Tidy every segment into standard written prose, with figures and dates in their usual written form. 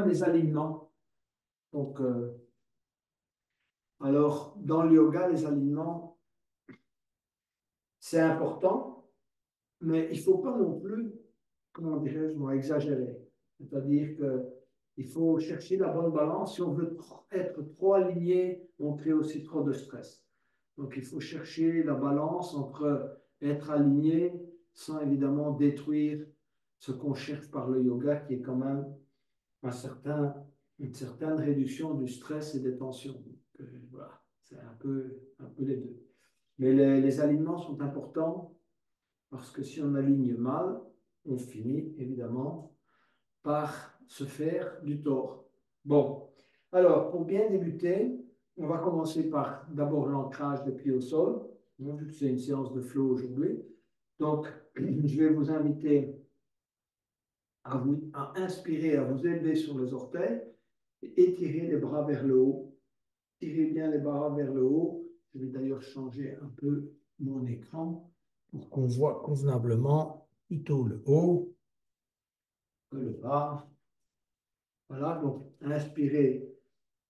les alignements. Donc, alors, dans le yoga, les alignements, c'est important, mais il ne faut pas non plus, comment dirais-je, moi, exagérer. C'est-à-dire qu'il faut chercher la bonne balance. Si on veut être trop aligné, on crée aussi trop de stress. Donc, il faut chercher la balance entre être aligné sans évidemment détruire ce qu'on cherche par le yoga, qui est quand même une certaine réduction du stress et des tensions. Donc, voilà, c'est un peu les deux. Mais les alignements sont importants parce que si on aligne mal, on finit évidemment par se faire du tort. Bon, alors pour bien débuter, on va commencer par d'abord l'ancrage des pieds au sol. Vu que c'est une séance de flow aujourd'hui, donc je vais vous inviter à inspirer, à vous élever sur les orteils et étirer les bras vers le haut. Tirez bien les bras vers le haut. Je vais d'ailleurs changer un peu mon écran pour qu'on voit convenablement plutôt le haut que le bas. Voilà, donc inspirez,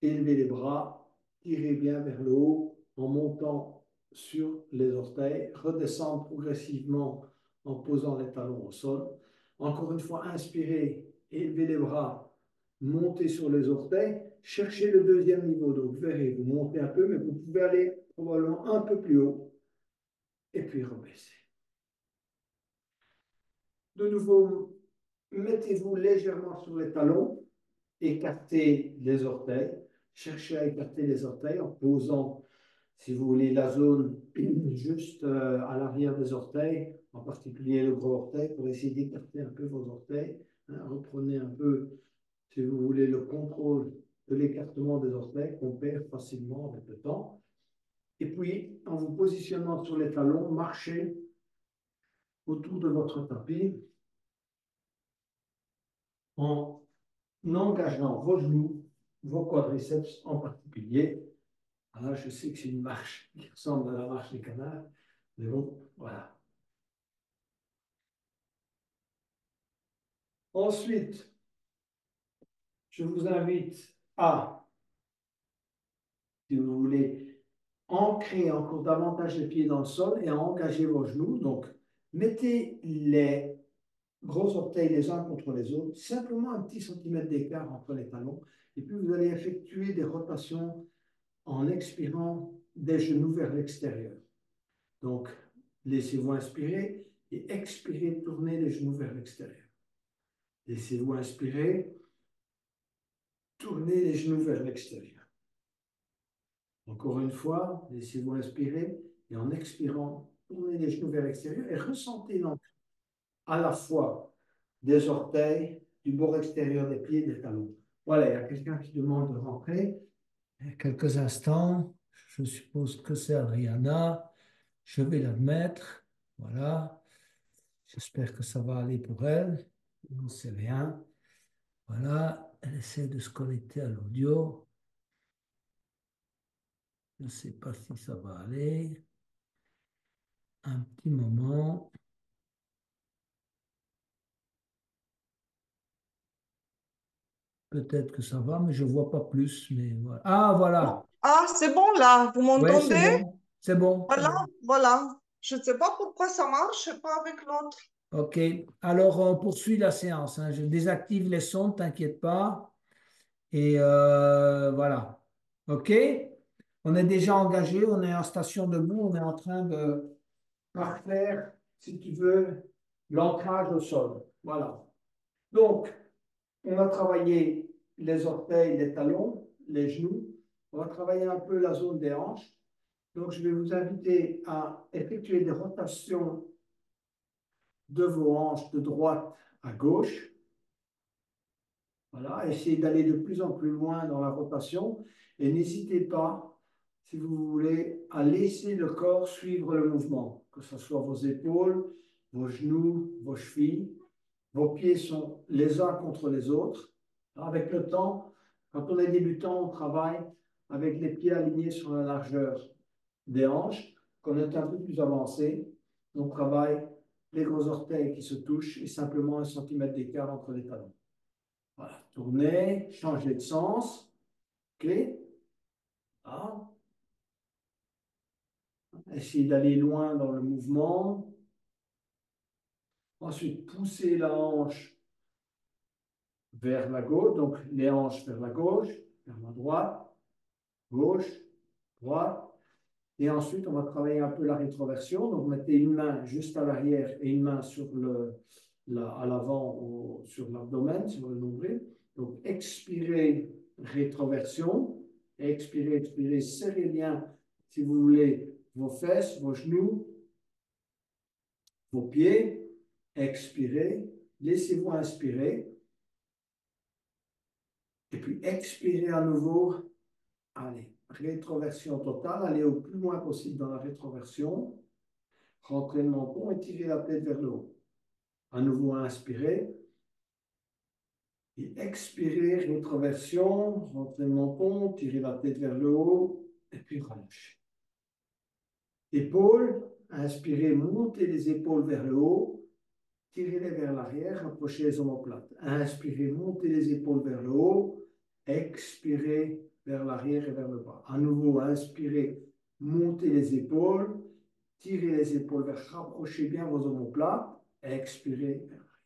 élevez les bras, tirez bien vers le haut en montant sur les orteils, redescendre progressivement en posant les talons au sol. Encore une fois, inspirez, élevez les bras, montez sur les orteils, cherchez le deuxième niveau. Donc, vous verrez, vous montez un peu, mais vous pouvez aller probablement un peu plus haut et puis rebaisser. De nouveau, mettez-vous légèrement sur les talons, écartez les orteils, cherchez à écarter les orteils en posant, si vous voulez, la zone juste à l'arrière des orteils, en particulier le gros orteil, pour essayer d'écarter un peu vos orteils. Reprenez un peu, si vous voulez, le contrôle de l'écartement des orteils qu'on perd facilement avec le temps. Et puis, en vous positionnant sur les talons, marchez autour de votre tapis en engageant vos genoux, vos quadriceps en particulier. Alors, je sais que c'est une marche qui ressemble à la marche des canards, mais bon, voilà. Ensuite, je vous invite à, si vous voulez, ancrer encore davantage les pieds dans le sol et à engager vos genoux. Donc, mettez les gros orteils les uns contre les autres, simplement un petit centimètre d'écart entre les talons. Et puis, vous allez effectuer des rotations en expirant des genoux vers l'extérieur. Donc, laissez-vous inspirer et expirez, tournez les genoux vers l'extérieur. Laissez-vous inspirer, tournez les genoux vers l'extérieur. Encore une fois, laissez-vous inspirer et en expirant, tournez les genoux vers l'extérieur et ressentez donc à la fois des orteils, du bord extérieur des pieds, des talons. Voilà, il y a quelqu'un qui demande de rentrer. Quelques instants, je suppose que c'est Adriana. Je vais l'admettre. Voilà. J'espère que ça va aller pour elle. On ne sait rien. Voilà. Elle essaie de se connecter à l'audio. Je ne sais pas si ça va aller. Un petit moment. Peut-être que ça va, mais je ne vois pas plus. Mais voilà. Ah, voilà. Ah, c'est bon là, vous Oui, c'est m'entendez? bon. C'est bon, c'est Voilà, bon. voilà. Je ne sais pas pourquoi ça marche, pas avec l'autre. OK. Alors, on poursuit la séance, hein. Je désactive les sons, t'inquiète pas. Et voilà. OK? On est déjà engagé, on est en station debout, on est en train de parfaire, si tu veux, l'ancrage au sol. Voilà. Donc, on va travailler les orteils, les talons, les genoux. On va travailler un peu la zone des hanches. Donc, je vais vous inviter à effectuer des rotations de vos hanches de droite à gauche. Voilà, essayez d'aller de plus en plus loin dans la rotation et n'hésitez pas, si vous voulez, à laisser le corps suivre le mouvement, que ce soit vos épaules, vos genoux, vos chevilles. Vos pieds sont les uns contre les autres. Avec le temps, quand on est débutant, on travaille avec les pieds alignés sur la largeur des hanches. Quand on est un peu plus avancé, on travaille les gros orteils qui se touchent et simplement un centimètre d'écart entre les talons. Voilà, tournez, changez de sens. OK? Ah. Essayez d'aller loin dans le mouvement. Ensuite, poussez la hanche vers la gauche, donc les hanches vers la gauche, vers la droite, gauche, droite. Et ensuite, on va travailler un peu la rétroversion. Donc, mettez une main juste à l'arrière et une main sur à l'avant, sur l'abdomen, sur le nombril. Donc, expirez, rétroversion. Expirez, expirez. Serrez bien, si vous voulez, vos fesses, vos genoux, vos pieds. Expirez. Laissez-vous inspirer. Et puis, expirez à nouveau. Allez, rétroversion totale. Allez au plus loin possible dans la rétroversion. Rentrez le menton et tirez la tête vers le haut. À nouveau, inspirez. Et expirez, rétroversion. Rentrez le menton, tirez la tête vers le haut. Et puis relâchez. Épaules. Inspirez, montez les épaules vers le haut. Tirez-les vers l'arrière, rapprochez les omoplates. Inspirez, montez les épaules vers le haut. Expirez vers l'arrière et vers le bas. À nouveau, inspirez, montez les épaules. Tirez les épaules vers, rapprochez bien vos omoplates. Expirez vers l'arrière.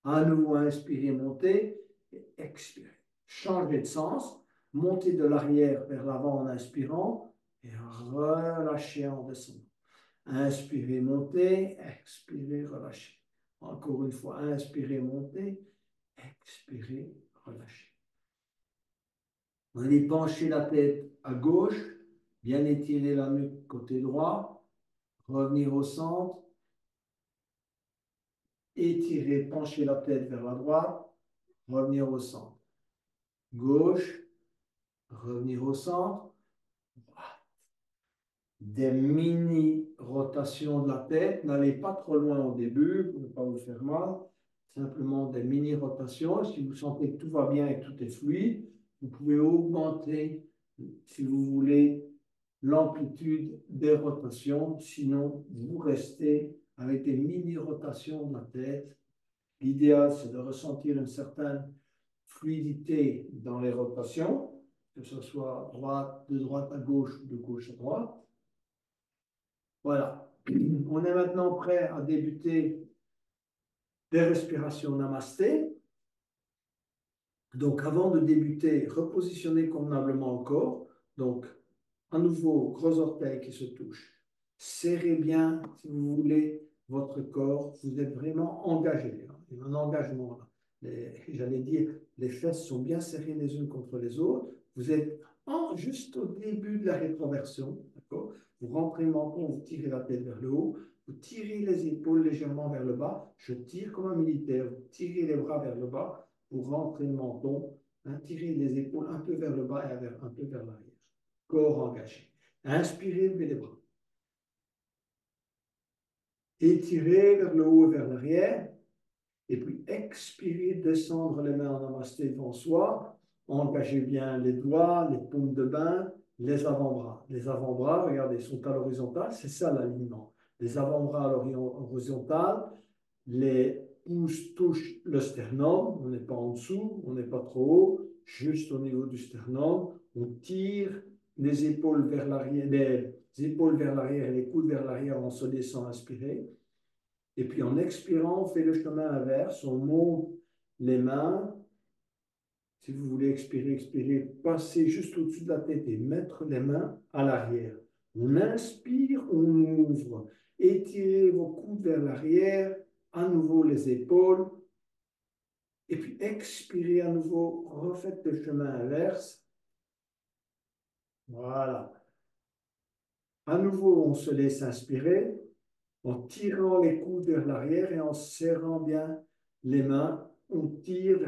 À nouveau, inspirez, montez et expirez. Changez de sens. Montez de l'arrière vers l'avant en inspirant et relâchez en descendant. Inspirez, montez, expirez, relâchez. Encore une fois, inspirez, montez, expirez, relâchez. Vous allez pencher la tête à gauche, bien étirer la nuque côté droit, revenir au centre, étirer, pencher la tête vers la droite, revenir au centre. Gauche, revenir au centre. Des mini-rotations de la tête. N'allez pas trop loin au début pour ne pas vous faire mal. Simplement des mini-rotations. Si vous sentez que tout va bien et que tout est fluide, vous pouvez augmenter, si vous voulez, l'amplitude des rotations. Sinon, vous restez avec des mini-rotations de la tête. L'idéal, c'est de ressentir une certaine fluidité dans les rotations, que ce soit de droite à gauche ou de gauche à droite. Voilà. On est maintenant prêt à débuter des respirations namasté. Donc, avant de débuter, repositionnez convenablement le corps. Donc, à nouveau, gros orteils qui se touchent. Serrez bien, si vous voulez, votre corps. Vous êtes vraiment engagé. Il y a un engagement là. J'allais dire, les fesses sont bien serrées les unes contre les autres. Vous êtes juste au début de la rétroversion. D'accord? Vous rentrez le menton, vous tirez la tête vers le haut. Vous tirez les épaules légèrement vers le bas. Je tire comme un militaire. Vous tirez les bras vers le bas. Vous rentrez le menton. Tirez les épaules un peu vers le bas et un peu vers l'arrière. Corps engagé. Inspirez, levez les bras. Étirez vers le haut et vers l'arrière. Et puis expirez, descendre les mains en namasté devant soi. Engagez bien les doigts, les paumes de main, les avant-bras. Les avant-bras, regardez, sont à l'horizontale. C'est ça l'alignement. Les avant-bras à l'horizontale. Les pouces touchent le sternum. On n'est pas en dessous, on n'est pas trop haut. Juste au niveau du sternum. On tire les épaules vers l'arrière, les épaules vers l'arrière et les coudes vers l'arrière en se laissant inspirer. Et puis en expirant, on fait le chemin inverse. On monte les mains. Si vous voulez expirer, expirez, passez juste au-dessus de la tête et mettre les mains à l'arrière. On inspire, on ouvre. Étirez vos coudes vers l'arrière. À nouveau les épaules. Et puis expirez à nouveau. Refaites le chemin inverse. Voilà. À nouveau, on se laisse inspirer en tirant les coudes vers l'arrière et en serrant bien les mains. On tire,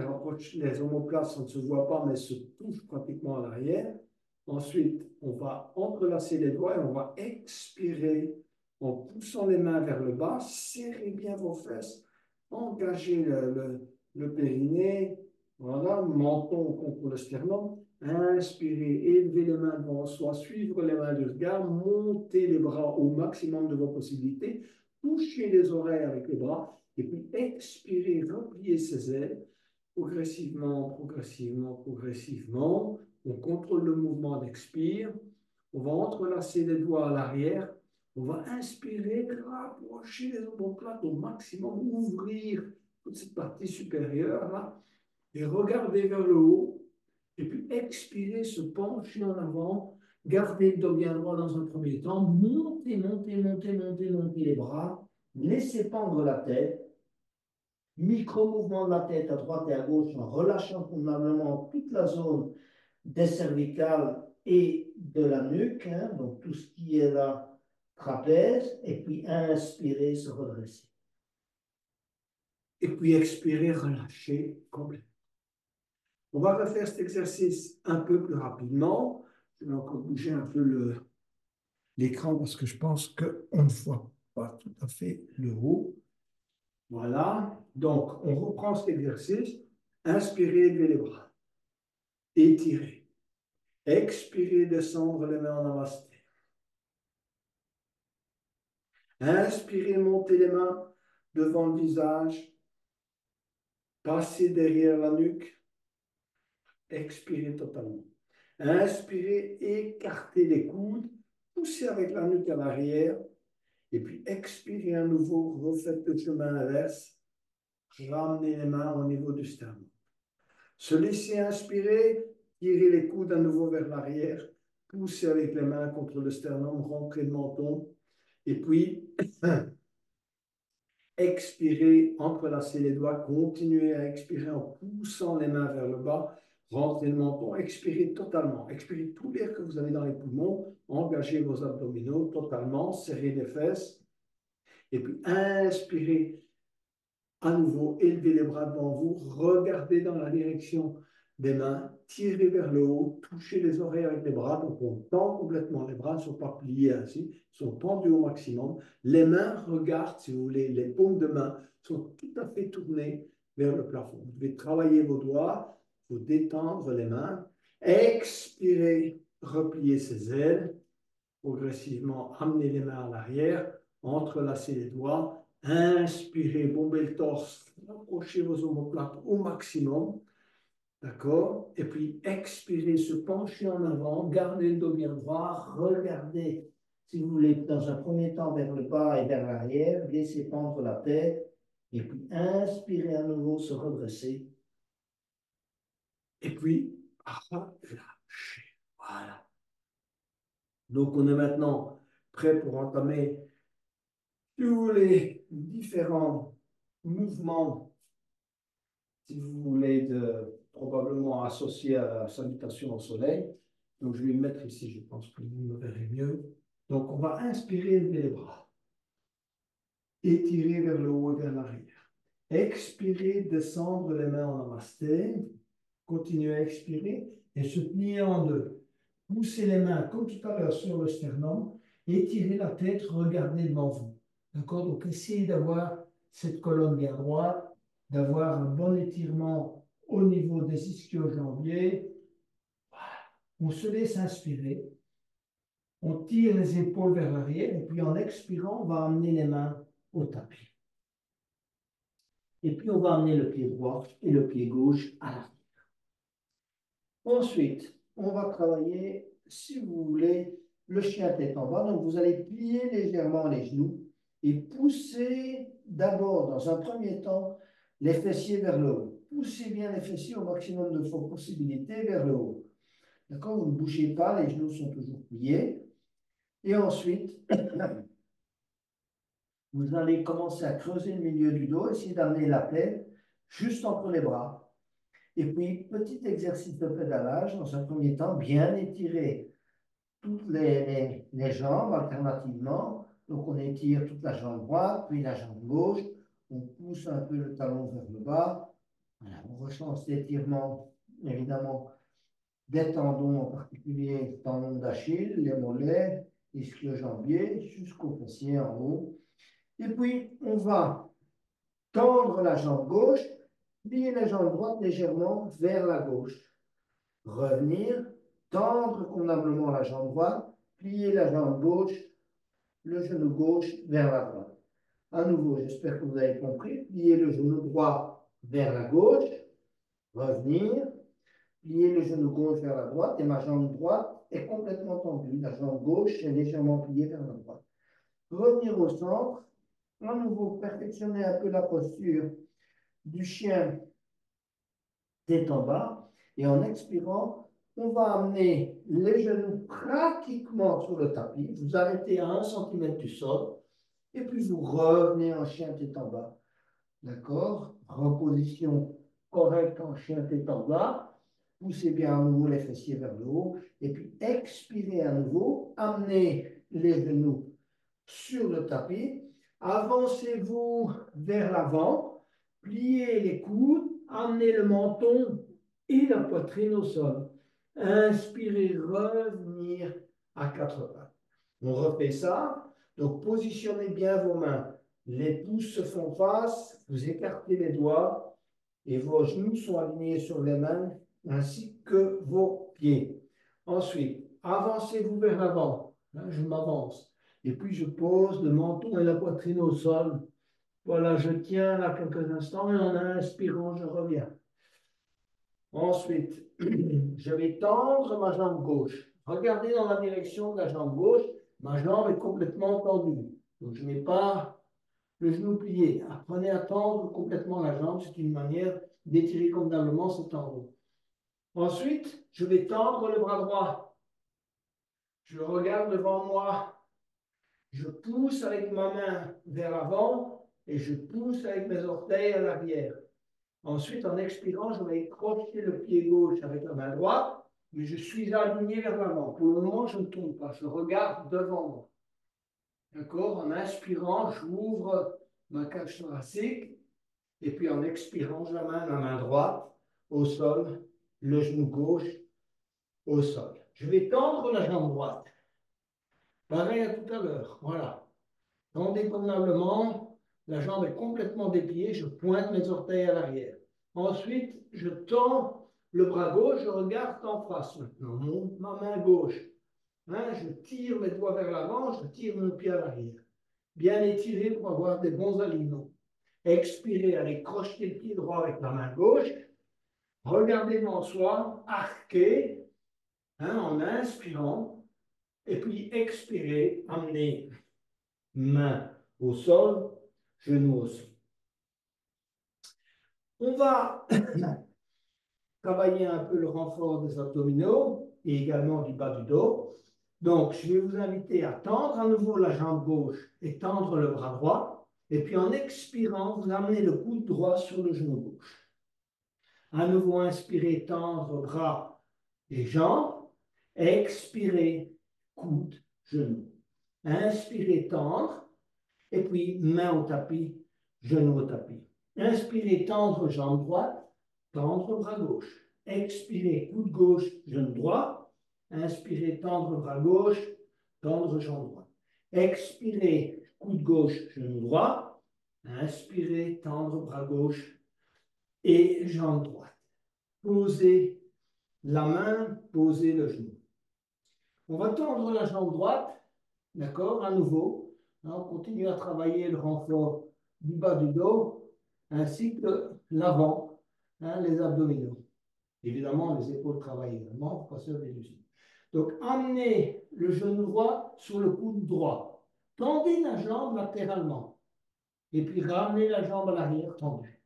les omoplates, ça ne se voit pas, mais se touchent pratiquement à l'arrière. Ensuite, on va entrelacer les doigts et on va expirer en poussant les mains vers le bas. Serrez bien vos fesses, engagez le périnée. Voilà, menton contre le sternum. Inspirez, élevez les mains devant soi, suivre les mains du regard, montez les bras au maximum de vos possibilités, touchez les oreilles avec les bras, et puis expirez, repliez ses ailes, progressivement, progressivement, progressivement. On contrôle le mouvement d'expire. On va entrelacer les doigts à l'arrière. On va inspirer, rapprocher les omoplates au maximum, ouvrir toute cette partie supérieure là, et regarder vers le haut. Et puis expirer, se pencher en avant, garder le dos bien droit dans un premier temps, monter, monter, monter, monter, monter les bras, laisser pendre la tête, micro-mouvement de la tête à droite et à gauche en relâchant convenablement toute la zone des cervicales et de la nuque, hein, donc tout ce qui est là, trapèze, et puis inspirer, se redresser. Et puis expirer, relâcher complètement. On va refaire cet exercice un peu plus rapidement. Je vais encore bouger un peu l'écran parce que je pense qu'on ne voit pas tout à fait le haut. Voilà. Donc, on reprend cet exercice. Inspirez, élevez les bras. Étirez. Expirez, descendre les mains en namasté. Inspirez, montez les mains devant le visage. Passez derrière la nuque. Expirez totalement. Inspirez, écartez les coudes. Poussez avec la nuque à l'arrière. Et puis expirez à nouveau. Refaites le chemin inverse. Ramenez les mains au niveau du sternum. Se laisser inspirer. Tirez les coudes à nouveau vers l'arrière. Poussez avec les mains contre le sternum. Rentrez le menton. Et puis, expirez, entrelacez les doigts, continuez à expirer en poussant les mains vers le bas, rentrez le menton, expirez totalement, expirez tout l'air que vous avez dans les poumons, engagez vos abdominaux totalement, serrez les fesses, et puis inspirez à nouveau, élevez les bras devant vous, regardez dans la direction des mains, tirez vers le haut, touchez les oreilles avec les bras, donc on tend complètement, les bras ne sont pas pliés ainsi, ils sont tendus au maximum. Les mains regardent, si vous voulez, les paumes de main sont tout à fait tournées vers le plafond. Vous devez travailler vos doigts, vous détendre les mains, expirez, repliez ses ailes, progressivement amenez les mains à l'arrière, entrelacez les doigts, inspirez, bombez le torse, approchez vos omoplates au maximum. D'accord? Et puis expirez, se pencher en avant, gardez le dos bien droit, regardez, si vous voulez, dans un premier temps vers le bas et vers l'arrière, laissez pendre la tête, et puis inspirez à nouveau, se redresser. Et puis, relâchez. Voilà. Donc, on est maintenant prêt pour entamer, si vous voulez, différents mouvements, si vous voulez, probablement associés à la salutation au soleil. Donc, je vais me mettre ici, je pense que vous me verrez mieux. Donc, on va inspirer, lever les bras. Étirer vers le haut et vers l'arrière. Expirer, descendre les mains en namasté. Continuez à expirer et se plier en deux. Poussez les mains comme tout à l'heure sur le sternum. Étirez la tête, regardez devant vous. D'accord? Donc, essayez d'avoir cette colonne bien droite, d'avoir un bon étirement au niveau des ischio-jambiers. On se laisse inspirer. On tire les épaules vers l'arrière et puis en expirant, on va amener les mains au tapis. Et puis on va amener le pied droit et le pied gauche à l'arrière. Ensuite, on va travailler, si vous voulez, le chien tête en bas. Donc vous allez plier légèrement les genoux et pousser d'abord, dans un premier temps, les fessiers vers le haut. Poussez bien les fessiers au maximum de vos possibilités vers le haut. D'accord? Vous ne bougez pas, les genoux sont toujours pliés. Et ensuite, vous allez commencer à creuser le milieu du dos, essayer d'amener la tête juste entre les bras. Et puis, petit exercice de pédalage, dans un premier temps, bien étirer toutes les jambes alternativement. Donc, on étire toute la jambe droite, puis la jambe gauche. On pousse un peu le talon vers le bas. Voilà, on ressent cet étirement, évidemment, des tendons, en particulier tendons d'Achille, les mollets, ischio-jambiers, jusqu'au fessier en haut. Et puis, on va tendre la jambe gauche, plier la jambe droite légèrement vers la gauche. Revenir, tendre convenablement la jambe droite, plier la jambe gauche, le genou gauche vers la droite. À nouveau, j'espère que vous avez compris, plier le genou droit vers la gauche, revenir, plier le genou gauche vers la droite et ma jambe droite est complètement tendue. La jambe gauche est légèrement pliée vers la droite. Revenir au centre, à nouveau perfectionner un peu la posture du chien tête en bas et en expirant, on va amener les genoux pratiquement sur le tapis. Vous arrêtez à 1 cm du sol et puis vous revenez en chien tête en bas. D'accord? Reposition correcte en chien tête en bas. Poussez bien à nouveau les fessiers vers le haut. Et puis expirez à nouveau. Amenez les genoux sur le tapis. Avancez-vous vers l'avant. Pliez les coudes. Amenez le menton et la poitrine au sol. Inspirez, revenir à quatre pattes. On refait ça. Donc positionnez bien vos mains. Les pouces se font face, vous écartez les doigts et vos genoux sont alignés sur les mains ainsi que vos pieds. Ensuite, avancez-vous vers l'avant. Là, je m'avance. Et puis, je pose le menton et la poitrine au sol. Voilà, je tiens là quelques instants et en inspirant, je reviens. Ensuite, je vais tendre ma jambe gauche. Regardez dans la direction de la jambe gauche. Ma jambe est complètement tendue. Donc, je n'ai pas le genou plié. Apprenez à tendre complètement la jambe. C'est une manière d'étirer convenablement cet endroit. Ensuite, je vais tendre le bras droit. Je regarde devant moi. Je pousse avec ma main vers l'avant et je pousse avec mes orteils à l'arrière. Ensuite, en expirant, je vais crocheter le pied gauche avec la main droite, mais je suis aligné vers l'avant. Pour le moment, je ne tourne pas. Je regarde devant moi. D'accord? En inspirant, j'ouvre ma cage thoracique. Et puis en expirant, j'amène la main droite au sol, le genou gauche au sol. Je vais tendre la jambe droite. Pareil à tout à l'heure. Voilà. Tendez convenablement. La jambe est complètement dépliée. Je pointe mes orteils à l'arrière. Ensuite, je tends le bras gauche. Je regarde en face maintenant. Ma main gauche. Hein, je tire mes doigts vers l'avant. Je tire mon pied à l'arrière. Bien étiré pour avoir des bons alignements. Expirez, allez crocheter le pied droit avec la main gauche. Regardez devant soi, arquez, hein, en inspirant, et puis expirez, amenez main au sol, genou au sol. On va travailler un peu le renfort des abdominaux et également du bas du dos. Donc, je vais vous inviter à tendre à nouveau la jambe gauche et tendre le bras droit. Et puis, en expirant, vous amenez le coude droit sur le genou gauche. À nouveau, inspirez, tendre bras et jambes. Expirez, coude, genou. Inspirez, tendre. Et puis, main au tapis, genou au tapis. Inspirez, tendre jambe droite, tendre bras gauche. Expirez, coude gauche, genou droit. Inspirez, tendre bras gauche, tendre jambe droite. Expirez, coude gauche, genou droit. Inspirez, tendre bras gauche et jambe droite. Posez la main, posez le genou. On va tendre la jambe droite, d'accord, à nouveau. On continue à travailler le renfort du bas du dos, ainsi que l'avant, hein, les abdominaux. Évidemment, les épaules travaillent également, pas seulement les usines. Donc, amenez le genou droit sur le coude droit. Tendez la jambe latéralement. Et puis, ramenez la jambe à l'arrière tendue.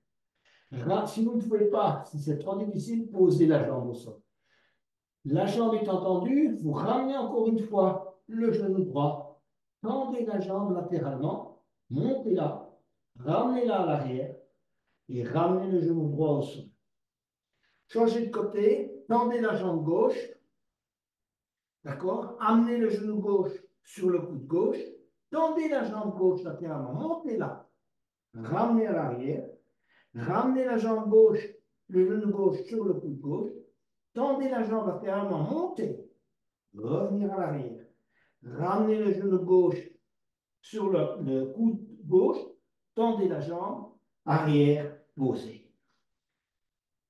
Si vous ne pouvez pas, si c'est trop difficile, posez la jambe au sol. La jambe étant tendue, vous ramenez encore une fois le genou droit. Tendez la jambe latéralement, montez-la, ramenez-la à l'arrière et ramenez le genou droit au sol. Changez de côté, tendez la jambe gauche, d'accord? Amenez le genou gauche sur le coude gauche, tendez la jambe gauche latéralement, montez-la, ramenez à l'arrière, ramenez la jambe gauche, le genou gauche sur le coude gauche, tendez la jambe latéralement, montez, revenir à l'arrière. Ramenez le genou gauche sur le coude gauche, tendez la jambe, arrière, posez.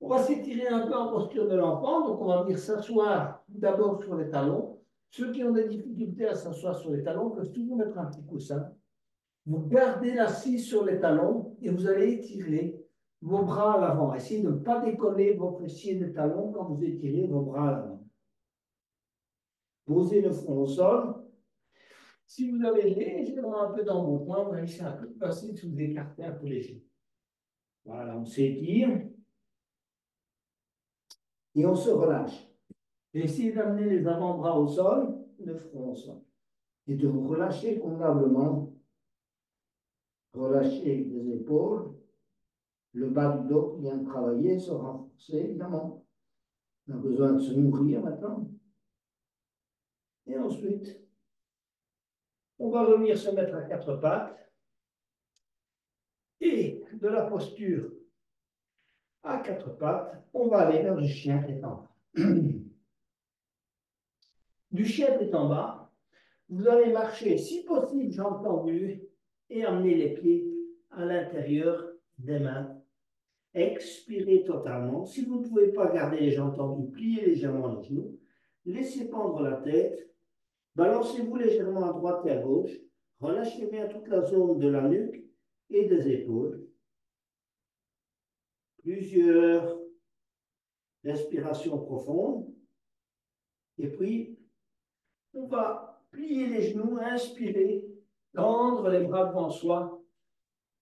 On va s'étirer un peu en posture de l'enfant, donc on va venir s'asseoir d'abord sur les talons. Ceux qui ont des difficultés à s'asseoir sur les talons peuvent toujours mettre un petit coussin. Vous gardez l'assise sur les talons et vous allez étirer vos bras à l'avant. Essayez de ne pas décoller vos fessiers de talon quand vous étirez vos bras à l'avant. Posez le front au sol. Si vous avez légèrement un peu d'embonpoint, vous voyez, c'est un peu plus facile si vous écartez un peu les genoux. Voilà, on s'étire et on se relâche. Essayez d'amener les avant-bras au sol, le front au sol. Et de vous relâcher convenablement. Relâcher les épaules, le bas du dos qui vient de travailler, se renforcer, évidemment. On a besoin de se nourrir maintenant. Et ensuite, on va revenir se mettre à quatre pattes. Et de la posture à quatre pattes, on va aller vers le chien tête en bas. Du chien tête en bas, vous allez marcher, si possible, jambes tendues, et amener les pieds à l'intérieur des mains. Expirez totalement. Si vous ne pouvez pas garder les jambes tendues, pliez légèrement les genoux. Laissez pendre la tête. Balancez-vous légèrement à droite et à gauche. Relâchez bien toute la zone de la nuque et des épaules. Plusieurs respirations profondes. Et puis, on va plier les genoux, inspirer, tendre les bras devant soi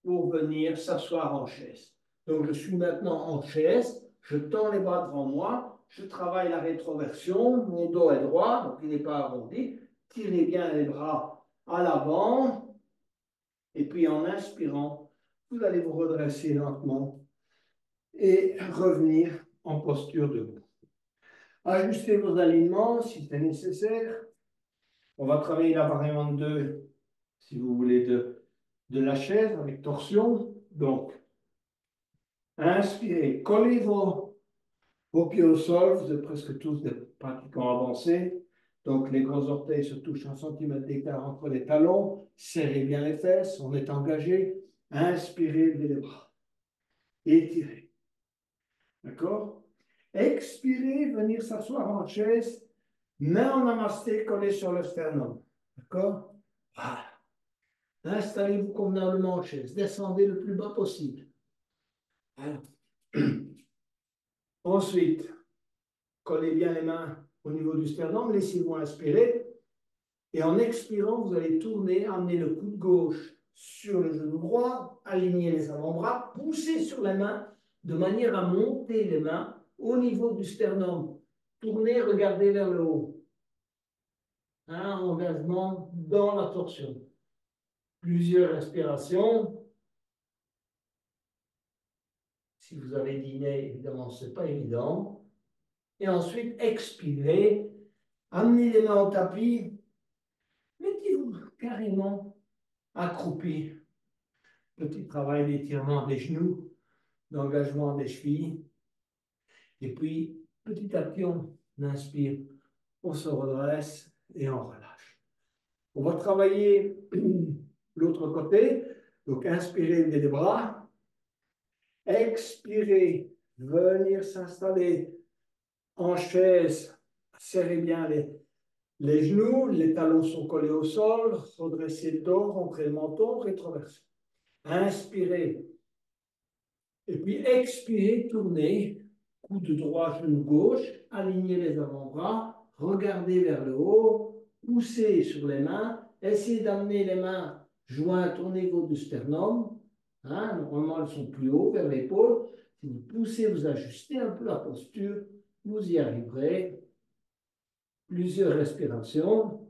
pour venir s'asseoir en chaise. Donc, je suis maintenant en chaise, je tends les bras devant moi, je travaille la rétroversion, mon dos est droit, donc il n'est pas arrondi. Tirez bien les bras à l'avant, et puis en inspirant, vous allez vous redresser lentement et revenir en posture debout. Ajustez vos alignements si c'est nécessaire. On va travailler la variante 2, si vous voulez, de la chaise avec torsion. Donc, inspirez, collez vos pieds au sol. Vous êtes presque tous des pratiquants avancés. Donc, les gros orteils se touchent 1 cm d'écart entre les talons. Serrez bien les fesses. On est engagé. Inspirez, levez les bras. Étirez. D'accord? Expirez, venir s'asseoir en chaise. Main en namasté collée sur le sternum. D'accord? Voilà. Installez-vous convenablement en chaise. Descendez le plus bas possible. Voilà. Ensuite, collez bien les mains au niveau du sternum. Laissez-vous inspirer. Et en expirant, vous allez tourner, amener le coude gauche sur le genou droit, aligner les avant-bras, pousser sur les mains de manière à monter les mains au niveau du sternum. Tournez, regardez vers le haut. Un engagement dans la torsion. Plusieurs respirations. Si vous avez dîné, évidemment, ce n'est pas évident. Et ensuite, expirez. Amenez les mains au tapis. Mettez-vous carrément accroupi. Petit travail d'étirement des genoux, d'engagement des chevilles. Et puis, petit à petit, on inspire, on se redresse et on relâche. On va travailler l'autre côté. Donc, inspirez, levez les bras. Expirez, venir s'installer en chaise. Serrez bien les genoux, les talons sont collés au sol. Redressez le dos, rentrez le menton, rétroversez. Inspirez. Et puis expirez, tournez. Coude droit, genou gauche. Alignez les avant-bras. Regardez vers le haut. Poussez sur les mains. Essayez d'amener les mains jointes au niveau du sternum. Hein, normalement, elles sont plus haut vers l'épaule. Si vous poussez, vous ajustez un peu la posture. Vous y arriverez. Plusieurs respirations.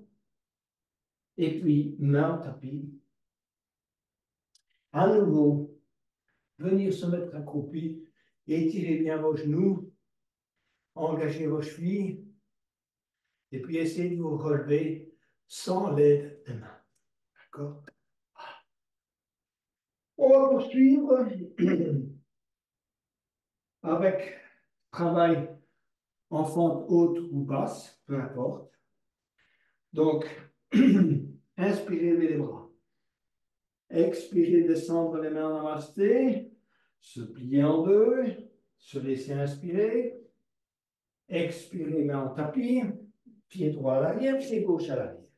Et puis, main au tapis. À nouveau, venir se mettre accroupi. Étirez bien vos genoux. Engagez vos chevilles. Et puis, essayez de vous relever sans l'aide des mains. D'accord? On va poursuivre avec travail en fente haute ou basse, peu importe. Donc, inspirez, levez les bras. Expirez, descendre les mains en namasté. Se plier en deux. Se laisser inspirer. Expirez, main en tapis. Pied droit à l'arrière, pied gauche à l'arrière.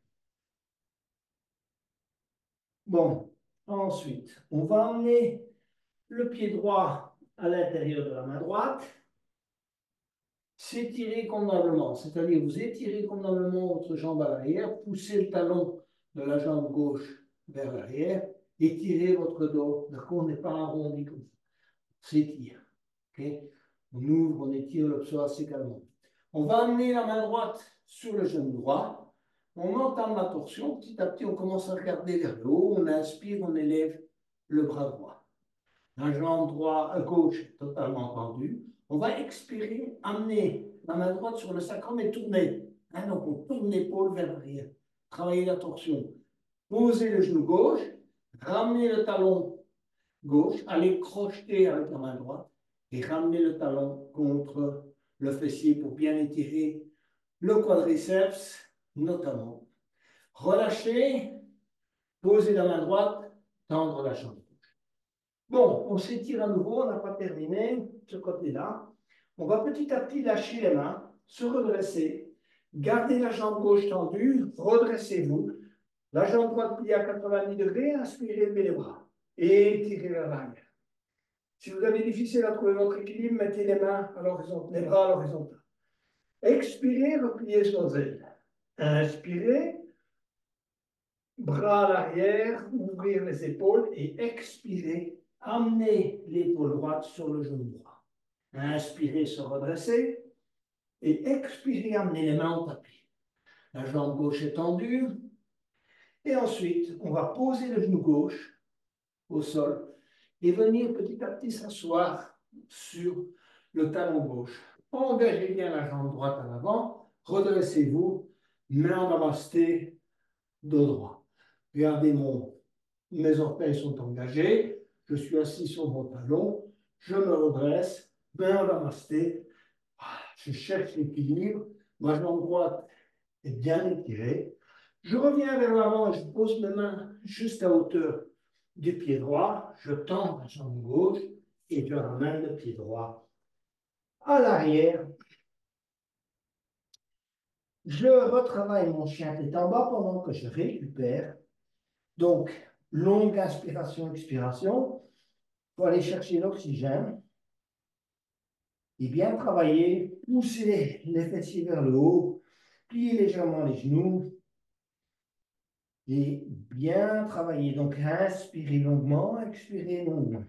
Bon, ensuite, on va emmener le pied droit à l'intérieur de la main droite. S'étirer convenablement, c'est-à-dire vous étirez convenablement votre jambe à l'arrière, poussez le talon de la jambe gauche vers l'arrière, étirez votre dos, d'accord, on n'est pas arrondi comme ça, on s'étire, ok, on ouvre, on étire le psoas également. On va amener la main droite sur le genou droit, on entame la torsion, petit à petit on commence à regarder vers le haut, on inspire, on élève le bras droit. La jambe droite, gauche totalement tendue. On va expirer, amener la main droite sur le sacrum et tourner. Hein, donc on tourne l'épaule vers l'arrière. Travailler la torsion. Posez le genou gauche, ramenez le talon gauche, allez crocheter avec la main droite et ramenez le talon contre le fessier pour bien étirer le quadriceps notamment. Relâchez, posez la main droite, tendre la jambe. Bon, on s'étire à nouveau, on n'a pas terminé ce côté-là. On va petit à petit lâcher les mains, se redresser, garder la jambe gauche tendue, redressez-vous. La jambe droite pliée à 90 degrés, inspirez, levez les bras et tirez vers l'arrière. Si vous avez difficile à trouver votre équilibre, mettez les mains à l'horizontale, les bras à l'horizontale. Expirez, repliez sur les ailes. Inspirez, bras à l'arrière, ouvrir les épaules et expirez. Amenez l'épaule droite sur le genou droit. Inspirez, se redresser. Et expirez, amenez les mains au tapis. La jambe gauche est tendue. Et ensuite, on va poser le genou gauche au sol et venir petit à petit s'asseoir sur le talon gauche. Engagez bien la jambe droite en avant. Redressez-vous. Main en namasté, dos droit. Regardez mes orteils sont engagés. Je suis assis sur mon talon, je me redresse, main en namasté, je cherche l'équilibre, ma jambe droite est bien étirée. Je reviens vers l'avant et je pose mes mains juste à hauteur du pied droit, je tends la jambe gauche et je ramène le pied droit à l'arrière. Je retravaille mon chien tête en bas pendant que je récupère. Donc, longue inspiration, expiration. Pour aller chercher l'oxygène et bien travailler, pousser les fessiers vers le haut, plier légèrement les genoux et bien travailler. Donc, inspirez longuement, expirez longuement.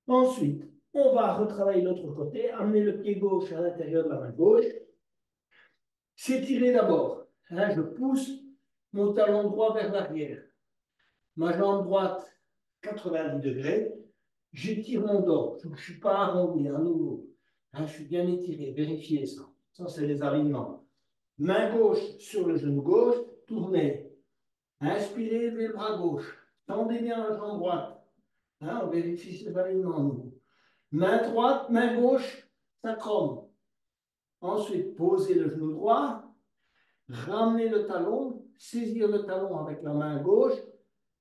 Ensuite, on va retravailler l'autre côté, amener le pied gauche à l'intérieur de la main gauche, s'étirer d'abord. Hein, je pousse mon talon droit vers l'arrière, ma jambe droite 90 degrés. J'étire mon dos. Je ne suis pas arrondi à nouveau. Hein, je suis bien étiré. Vérifiez ça. Ça, c'est les alignements. Main gauche sur le genou gauche. Tournez. Inspirez les bras gauche. Tendez bien la jambe droite. Hein, on vérifie ces alignements. Nous. Main droite, main gauche, sacrum. Ensuite, posez le genou droit. Ramenez le talon. Saisir le talon avec la main gauche.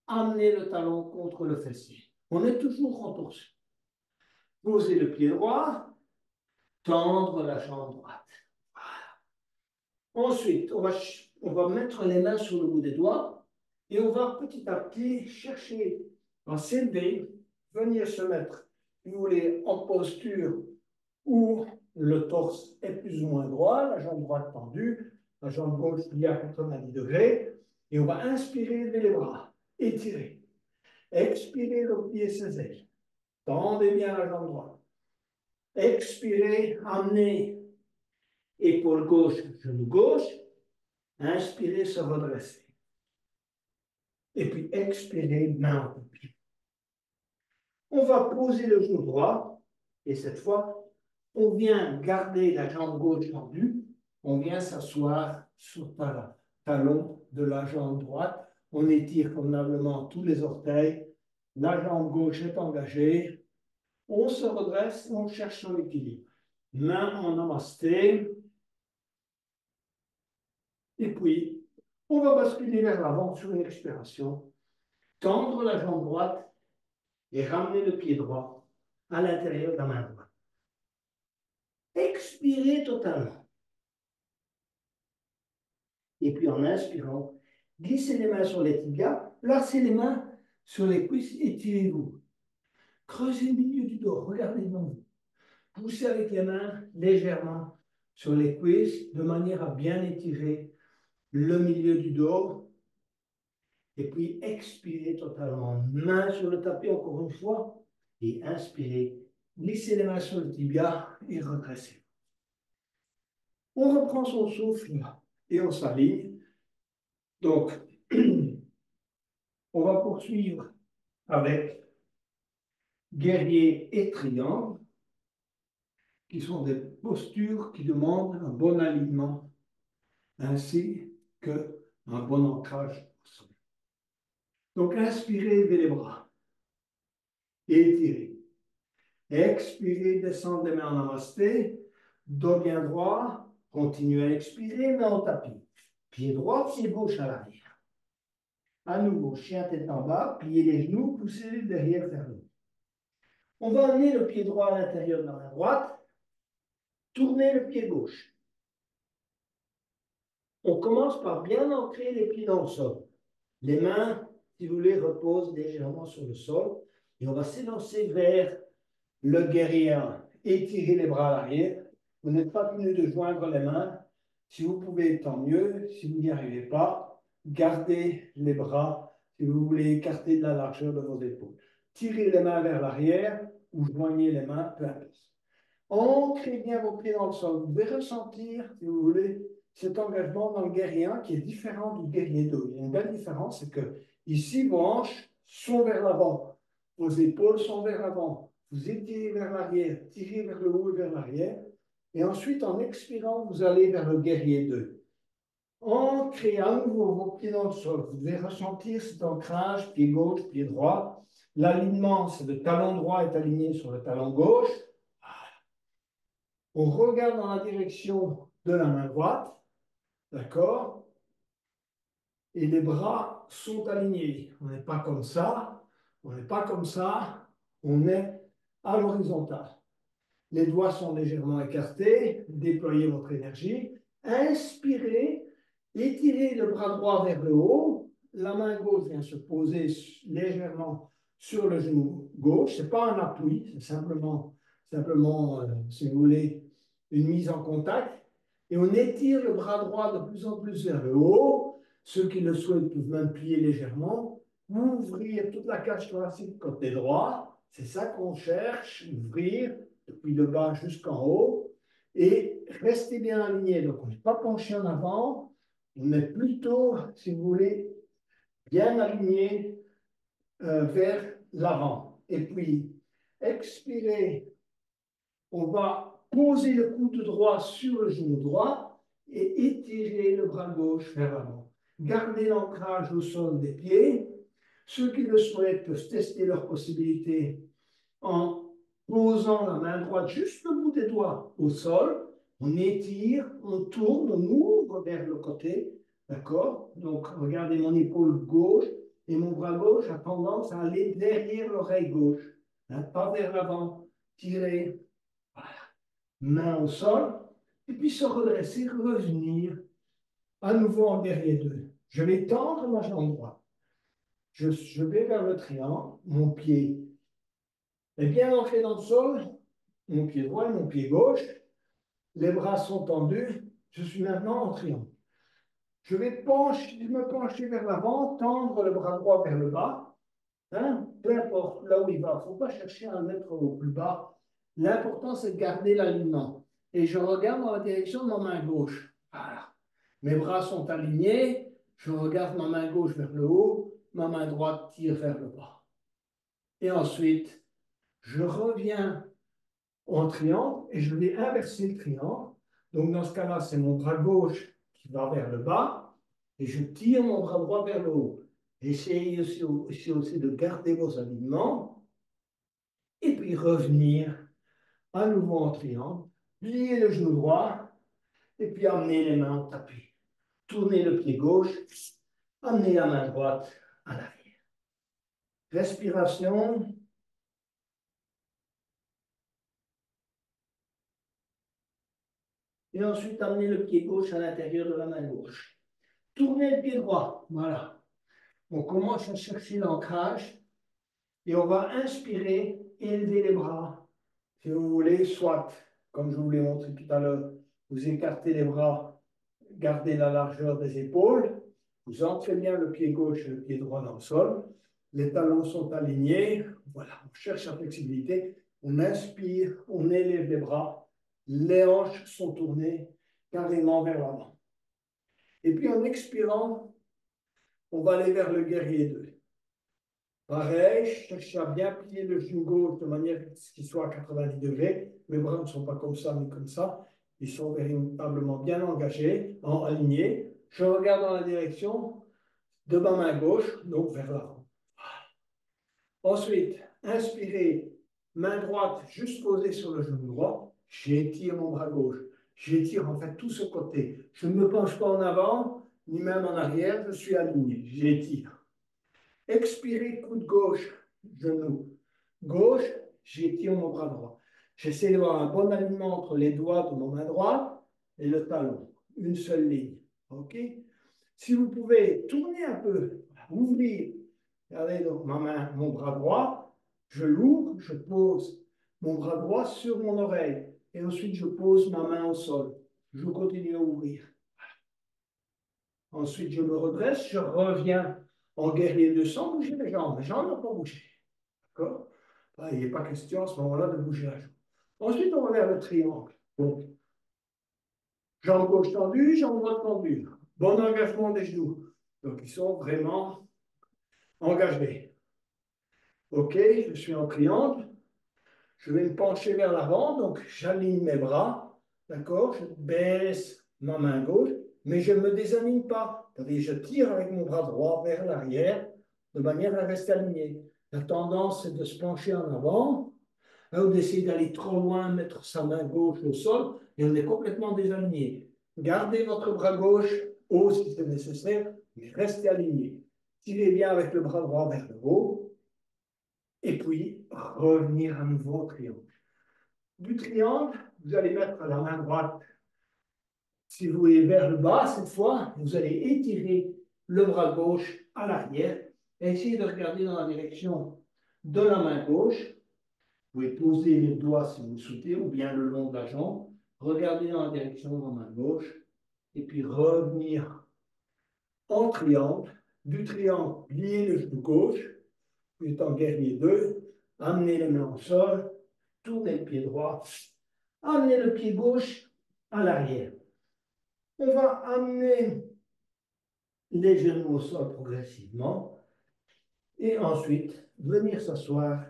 Amenez le talon contre le fessier. On est toujours en torsion. Posez le pied droit, tendre la jambe droite. Voilà. Ensuite, on va mettre les mains sur le bout des doigts et on va petit à petit chercher à s'élever, venir se mettre, si vous voulez, en posture où le torse est plus ou moins droit, la jambe droite tendue, la jambe gauche pliée à 90 degrés, et on va inspirer, lever les bras, étirer. Expirez, replier ses ailes. Tendez bien la jambe droite. Expirez, amenez épaule gauche, genou gauche. Inspirez, se redresser. Et puis expirez, main en tapis. On va poser le genou droit. Et cette fois, on vient garder la jambe gauche tendue. On vient s'asseoir sur le talon de la jambe droite. On étire convenablement tous les orteils. La jambe gauche est engagée. On se redresse, on cherche son équilibre. Main en namasté. Et puis, on va basculer vers l'avant sur une expiration. Tendre la jambe droite et ramener le pied droit à l'intérieur de la main droite. Expirez totalement. Et puis en inspirant, glissez les mains sur les tibias, placez les mains sur les cuisses, étirez-vous. Creusez le milieu du dos, regardez devant vous. Poussez avec les mains légèrement sur les cuisses de manière à bien étirer le milieu du dos. Et puis expirez totalement. Main sur le tapis encore une fois. Et inspirez. Glissez les mains sur le tibia et redressez. On reprend son souffle et on s'aligne. Donc, on va poursuivre avec guerrier et triangle, qui sont des postures qui demandent un bon alignement, ainsi qu'un bon ancrage au sol. Donc, inspirez, levez les bras et étirez. Expirez, descendez les mains en namasté, dos bien droit, continuez à expirer, main au tapis. Pied droit, pied gauche à l'arrière. À nouveau, chien tête en bas, pliez les genoux, poussez derrière vers le haut. On va amener le pied droit à l'intérieur de la main droite, tournez le pied gauche. On commence par bien ancrer les pieds dans le sol. Les mains, si vous voulez, reposent légèrement sur le sol. Et on va s'élancer vers le guerrier 1. Étirez les bras à l'arrière. Vous n'êtes pas tenu de joindre les mains. Si vous pouvez, tant mieux. Si vous n'y arrivez pas, gardez les bras si vous voulez écarter de la largeur de vos épaules. Tirez les mains vers l'arrière ou joignez les mains, peu importe. Ancrez bien vos pieds dans le sol. Vous pouvez ressentir, si vous voulez, cet engagement dans le guerrier 1 qui est différent du guerrier 2. Il y a une belle différence, c'est que ici, vos hanches sont vers l'avant, vos épaules sont vers l'avant, vous étirez vers l'arrière, tirez vers le haut et vers l'arrière, et ensuite, en expirant, vous allez vers le guerrier 2. Ancrez à nouveau vos pieds dans le sol. Vous devez ressentir cet ancrage, pied gauche, pied droit. L'alignement, c'est le talon droit est aligné sur le talon gauche. On regarde dans la direction de la main droite, d'accord? Et les bras sont alignés. On n'est pas comme ça, on n'est pas comme ça, on est à l'horizontale. Les doigts sont légèrement écartés, déployez votre énergie. Inspirez, étirez le bras droit vers le haut, la main gauche vient se poser légèrement sur le genou gauche. Ce n'est pas un appui, c'est simplement si vous voulez, une mise en contact. Et on étire le bras droit de plus en plus vers le haut. Ceux qui le souhaitent peuvent même plier légèrement. Ouvrir toute la cage thoracique côté droit. C'est ça qu'on cherche, ouvrir depuis le bas jusqu'en haut. Et restez bien aligné. Donc, on n'est pas penché en avant. On est plutôt, si vous voulez, bien aligné vers l'avant. Et puis, expirez. On va poser le coude droit sur le genou droit et étirer le bras gauche vers l'avant. Gardez l'ancrage au sol des pieds. Ceux qui le souhaitent peuvent tester leurs possibilités en posant la main droite juste le bout des doigts au sol. On étire, on tourne, on ouvre vers le côté. D'accord? Donc, regardez mon épaule gauche et mon bras gauche a tendance à aller derrière l'oreille gauche, hein, pas vers l'avant. Tirez. Voilà. Main au sol. Et puis se redresser, revenir à nouveau en guerrier 2. Je vais tendre ma jambe droite. Je vais vers le triangle. Mon pied est bien ancré dans le sol. Mon pied droit et mon pied gauche. Les bras sont tendus. Je suis maintenant en triangle. Je vais me pencher vers l'avant, tendre le bras droit vers le bas. Hein? Peu importe là où il va. Il ne faut pas chercher à le mettre au plus bas. L'important, c'est de garder l'alignement. Et je regarde dans la direction de ma main gauche. Voilà. Mes bras sont alignés. Je regarde ma main gauche vers le haut. Ma main droite tire vers le bas. Et ensuite, je reviens en triangle et je vais inverser le triangle. Donc, dans ce cas-là, c'est mon bras gauche qui va vers le bas et je tire mon bras droit vers le haut. Essayez aussi de garder vos alignements et puis revenir à nouveau en triangle, plier le genou droit et puis amener les mains au tapis. Tournez le pied gauche, amenez la main droite à l'arrière. Respiration. Et ensuite, amenez le pied gauche à l'intérieur de la main gauche. Tournez le pied droit. Voilà. On commence à chercher l'ancrage et on va inspirer élevez les bras. Si vous voulez, soit, comme je vous l'ai montré tout à l'heure, vous écartez les bras, gardez la largeur des épaules, vous entrez bien le pied gauche et le pied droit dans le sol, les talons sont alignés, voilà, on cherche la flexibilité, on inspire, on élève les bras, les hanches sont tournées carrément vers l'avant. Et puis en expirant, on va aller vers le guerrier 2. Pareil, cherchez à bien plier le genou gauche de manière à ce qu'il soit à 90 degrés. Mes bras ne sont pas comme ça ni comme ça. Ils sont véritablement bien engagés, alignés. Je regarde dans la direction de ma main gauche, donc vers l'avant. Ensuite, inspirez, main droite juste posée sur le genou droit. J'étire mon bras gauche. J'étire en fait tout ce côté. Je ne me penche pas en avant, ni même en arrière. Je suis aligné. J'étire. Expirez, coude gauche, genou gauche, j'étire mon bras droit. J'essaie d'avoir un bon alignement entre les doigts de mon main droite et le talon. Une seule ligne. OK? Si vous pouvez tourner un peu, ouvrir, regardez donc ma main, mon bras droit, je l'ouvre, je pose mon bras droit sur mon oreille et ensuite je pose ma main au sol. Je continue à ouvrir. Ensuite, je me redresse, je reviens en guerrier 2 sans bouger les jambes. Les jambes n'ont pas bougé. D'accord? Il n'est pas question à ce moment-là de bouger la jambe. Ensuite, on va vers le triangle. Donc, jambe gauche tendue, jambe droite tendue. Bon engagement des genoux. Donc, ils sont vraiment engagés. OK, je suis en triangle. Je vais me pencher vers l'avant. Donc, j'aligne mes bras. D'accord? Je baisse ma main gauche, mais je ne me désaligne pas. C'est-à-dire, je tire avec mon bras droit vers l'arrière de manière à rester aligné. La tendance, c'est de se pencher en avant, ou d'essayer d'aller trop loin, mettre sa main gauche au sol, et on est complètement désaligné. Gardez votre bras gauche haut si c'est nécessaire, mais restez aligné. Tirez bien avec le bras droit vers le haut, et puis revenir à nouveau au triangle. Du triangle, vous allez mettre la main droite, si vous voulez, vers le bas cette fois, vous allez étirer le bras gauche à l'arrière, et essayez de regarder dans la direction de la main gauche. Vous pouvez poser les doigts si vous le souhaitez, ou bien le long de la jambe. Regardez dans la direction de la main gauche, et puis revenir en triangle. Du triangle, pliez le genou gauche, puis en guerrier 2, amenez les mains au sol, tournez le pied droit, amenez le pied gauche à l'arrière. On va amener les genoux au sol progressivement, et ensuite venir s'asseoir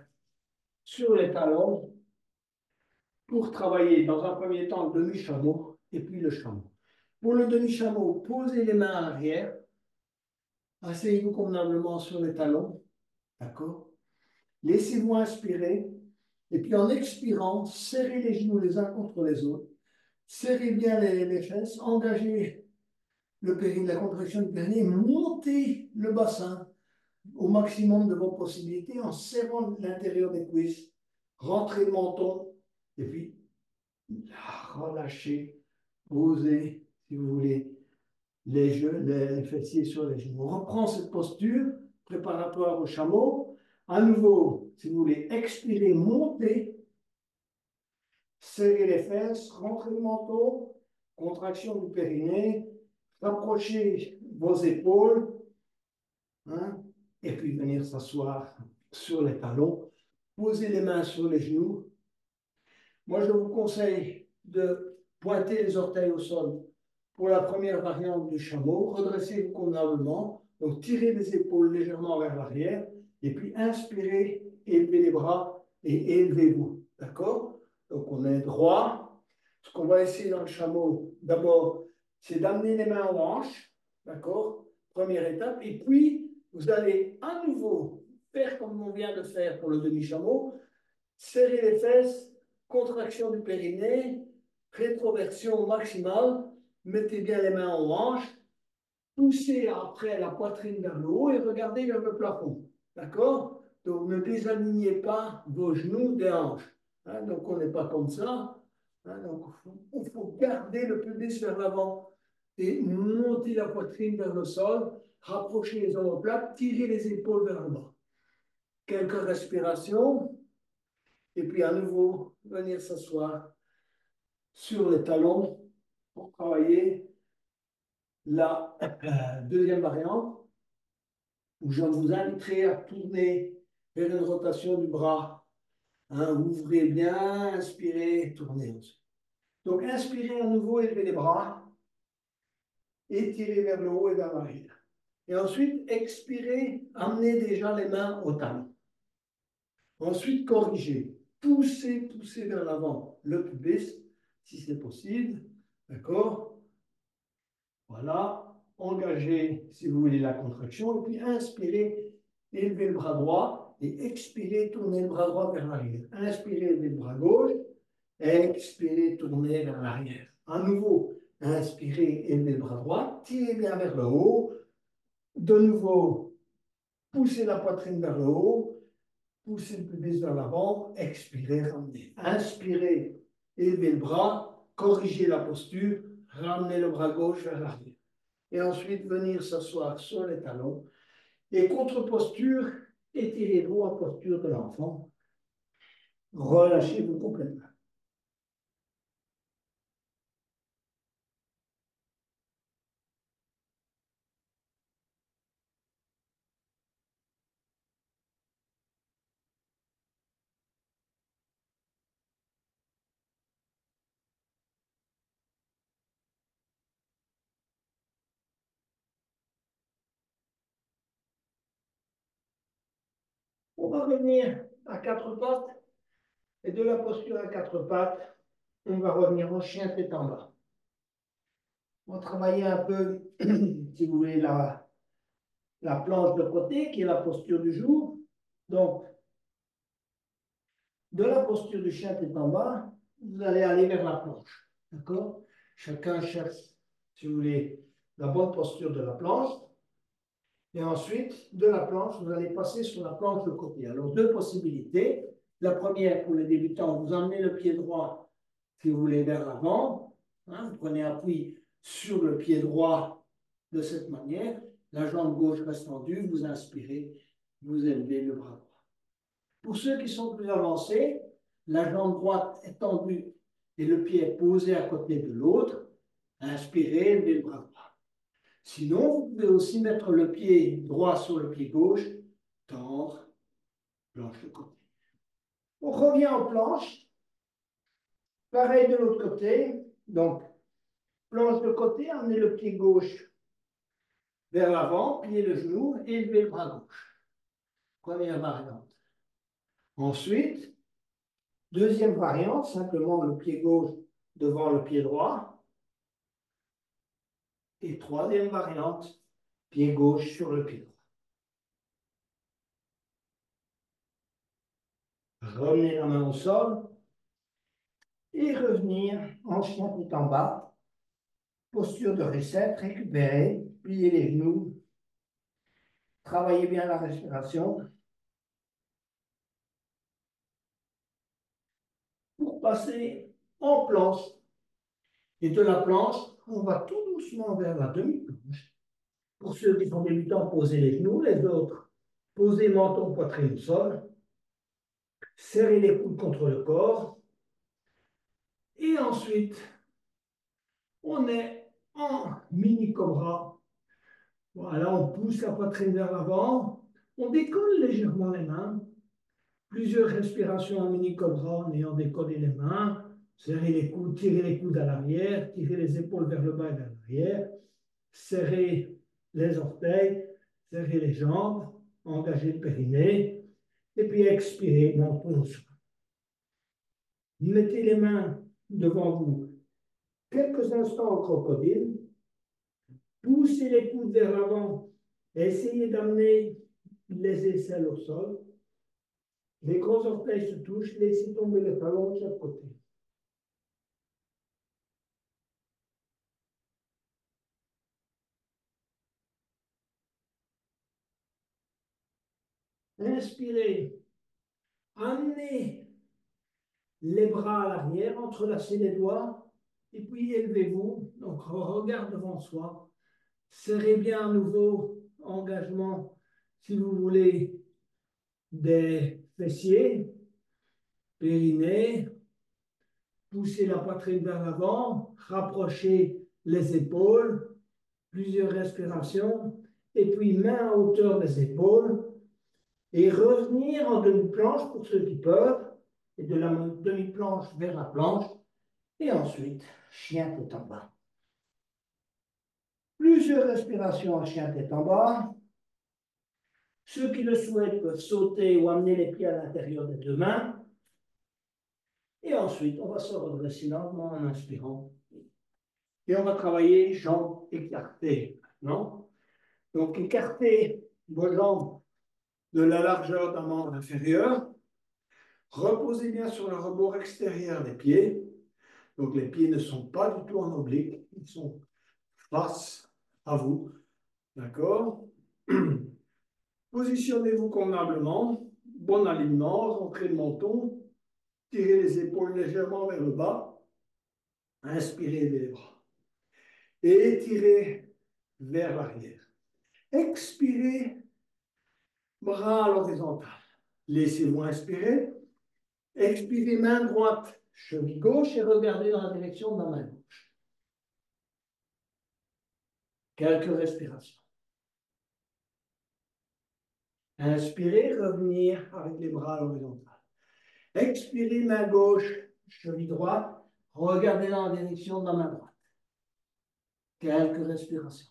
sur les talons pour travailler dans un premier temps le demi-chameau et puis le chameau. Pour le demi-chameau, posez les mains à l'arrière, asseyez-vous convenablement sur les talons, d'accord? Laissez-vous inspirer, et puis en expirant, serrez les genoux les uns contre les autres, serrez bien les fesses, engagez le périnée, la contraction du périnée, montez le bassin au maximum de vos possibilités en serrant l'intérieur des cuisses, rentrez le menton, et puis relâchez, posez, si vous voulez, les fessiers sur les genoux. On reprend cette posture préparatoire au chameau. À nouveau, si vous voulez, expirez, montez, serrez les fesses, rentrez le menton, contraction du périnée, rapprochez vos épaules, hein, et puis venir s'asseoir sur les talons, posez les mains sur les genoux. Moi, je vous conseille de pointer les orteils au sol pour la première variante du chameau. Redressez-vous convenablement. Donc, tirez les épaules légèrement vers l'arrière. Et puis, inspirez, élevez les bras et élevez-vous. D'accord? Donc, on est droit. Ce qu'on va essayer dans le chameau, d'abord, c'est d'amener les mains en hanche. D'accord? Première étape. Et puis, vous allez à nouveau faire comme on vient de faire pour le demi-chameau. Serrez les fesses, contraction du périnée, rétroversion maximale, mettez bien les mains en hanche, poussez après la poitrine vers le haut et regardez vers le plafond. D'accord? Donc ne désalignez pas vos genoux des hanches. Hein, donc on n'est pas comme ça. Hein, donc il faut garder le pubis vers l'avant et monter la poitrine vers le sol, rapprocher les omoplates, tirer les épaules vers le bas. Quelques respirations. Et puis à nouveau, venir s'asseoir sur les talons pour travailler la deuxième variante, où je vous inviterai à tourner vers une rotation du bras. Hein, ouvrez bien, inspirez, tournez ensuite. Donc inspirez à nouveau, élevez les bras, étirez vers le haut et vers l'arrière. Et ensuite, expirez, amenez déjà les mains au talon. Ensuite, corrigez. Poussez, poussez vers l'avant le pubis, si c'est possible. D'accord? Voilà. Engagez, si vous voulez, la contraction. Et puis, inspirez, élevez le bras droit. Et expirez, tournez le bras droit vers l'arrière. Inspirez, élevez le bras gauche. Expirez, tournez vers l'arrière. À nouveau, inspirez, élevez le bras droit. Tirez bien vers le haut. De nouveau, poussez la poitrine vers le haut. Poussez le pubis vers l'avant, expirez, ramenez. Inspirez, élevez le bras, corrigez la posture, ramenez le bras gauche vers l'arrière. Et ensuite, venir s'asseoir sur les talons. Et contre-posture, étirez-vous en posture de l'enfant. Relâchez-vous complètement. On va revenir à quatre pattes. Et de la posture à quatre pattes, on va revenir en chien tête en bas. On va travailler un peu, si vous voulez, la planche de côté, qui est la posture du jour. Donc, de la posture du chien tête en bas, vous allez aller vers la planche. D'accord? Chacun cherche, si vous voulez, la bonne posture de la planche. Et ensuite, de la planche, vous allez passer sur la planche de côté. Alors, deux possibilités. La première, pour les débutants, vous emmenez le pied droit, si vous voulez, vers l'avant. Hein, vous prenez appui sur le pied droit de cette manière. La jambe gauche reste tendue. Vous inspirez, vous élevez le bras droit. Pour ceux qui sont plus avancés, la jambe droite est tendue et le pied est posé à côté de l'autre. Inspirez, élevez le bras droit. Sinon, vous pouvez aussi mettre le pied droit sur le pied gauche, tendre, planche de côté. On revient en planche. Pareil de l'autre côté. Donc, planche de côté, amenez le pied gauche vers l'avant, pliez le genou et élevez le bras gauche. Première variante. Ensuite, deuxième variante, simplement le pied gauche devant le pied droit. Et troisième variante, pied gauche sur le pied droit. Ramenez la main au sol et revenir en chien tout en bas. Posture de reset, récupérer, pliez les genoux, travaillez bien la respiration. Pour passer en planche. Et de la planche, on va tout doucement vers la demi-planche. Pour ceux qui sont débutants, posez les genoux, les autres, posez menton, poitrine au sol. Serrez les coudes contre le corps. Et ensuite, on est en mini cobra. Voilà, on pousse la poitrine vers l'avant. On décolle légèrement les mains. Plusieurs respirations en mini cobra en ayant décollé les mains. Serrez les coudes, tirez les coudes à l'arrière, tirez les épaules vers le bas et vers l'arrière. Serrez les orteils, serrez les jambes, engagez le périnée. Et puis expirez, menton au sol. Mettez les mains devant vous quelques instants au crocodile. Poussez les coudes vers l'avant. Essayez d'amener les aisselles au sol. Les gros orteils se touchent. Laissez tomber les talons de chaque côté. Inspirez. Amenez les bras à l'arrière, entrelacez les doigts. Et puis élevez-vous. Donc regard devant soi. Serrez bien à nouveau. Engagement, si vous voulez, des fessiers. périnée, poussez la poitrine vers l'avant, rapprochez les épaules, plusieurs respirations, et puis main à hauteur des épaules, et revenir en demi-planche pour ceux qui peuvent, et de la demi-planche vers la planche, et ensuite, chien tête en bas. Plusieurs respirations en chien tête en bas. Ceux qui le souhaitent peuvent sauter ou amener les pieds à l'intérieur des deux mains. Et ensuite, on va se redresser lentement en inspirant. Et on va travailler jambes écartées. Non? Donc, écartez vos jambes de la largeur d'un membre inférieur. Reposez bien sur le rebord extérieur des pieds. Donc, les pieds ne sont pas du tout en oblique. Ils sont face à vous. D'accord? Positionnez-vous convenablement. Bon alignement. Rentrez le menton. Tirez les épaules légèrement vers le bas. Inspirez les bras. Et étirez vers l'arrière. Expirez, bras à l'horizontale. Laissez-vous inspirer. Expirez, main droite, cheville gauche et regardez dans la direction de la main gauche. Quelques respirations. Inspirez, revenir avec les bras à l'horizontale. Expirez, main gauche, cheville droite. Regardez dans la direction de la main droite. Quelques respirations.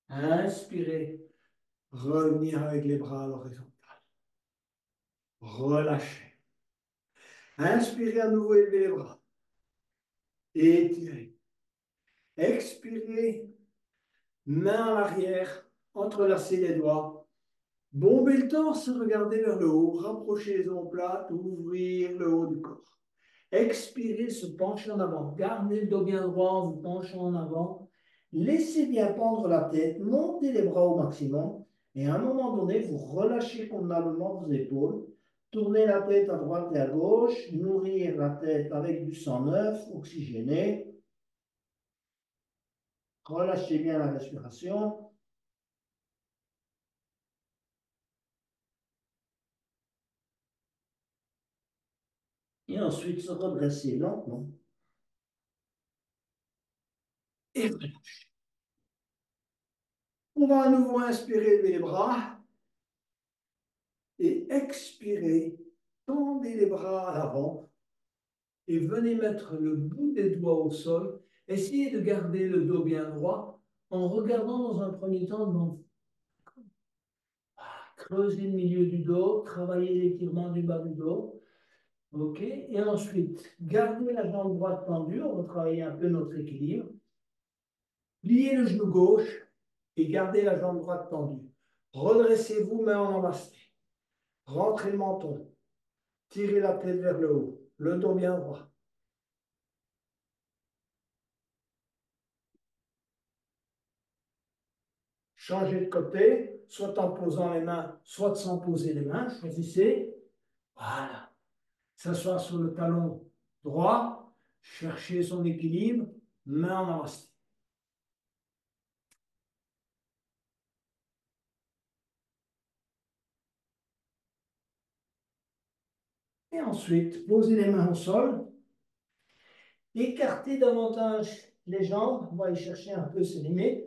Inspirez, revenir avec les bras à l'horizontale. Relâchez. Inspirez à nouveau, élevez les bras. Étirez. Expirez, main à l'arrière, entrelacez les doigts. Bombez le torse, regardez vers le haut, rapprochez les omoplates, ouvrir le haut du corps. Expirez, se pencher en avant. Gardez le dos bien droit en vous penchant en avant. Laissez bien pendre la tête, montez les bras au maximum. Et à un moment donné, vous relâchez convenablement vos épaules. Tournez la tête à droite et à gauche. Nourrir la tête avec du sang neuf, oxygéné. Relâchez bien la respiration. Et ensuite, se redresser lentement. Et relâcher. On va à nouveau inspirer les bras. Et expirer. Tendez les bras à l'avant. Et venez mettre le bout des doigts au sol. Essayez de garder le dos bien droit en regardant dans un premier temps devant vous. Creusez le milieu du dos, travaillez l'étirement du bas du dos. OK? Et ensuite, gardez la jambe droite tendue. On va travailler un peu notre équilibre. Pliez le genou gauche et gardez la jambe droite tendue. Redressez-vous, main en namasté. Rentrez le menton. Tirez la tête vers le haut. Le dos bien droit. Changez de côté, soit en posant les mains, soit sans poser les mains. Choisissez. Voilà. S'asseoir sur le talon droit. Chercher son équilibre. Main en namasté. Et ensuite, posez les mains au sol. Écartez davantage les jambes. On va aller chercher un peu ses limites.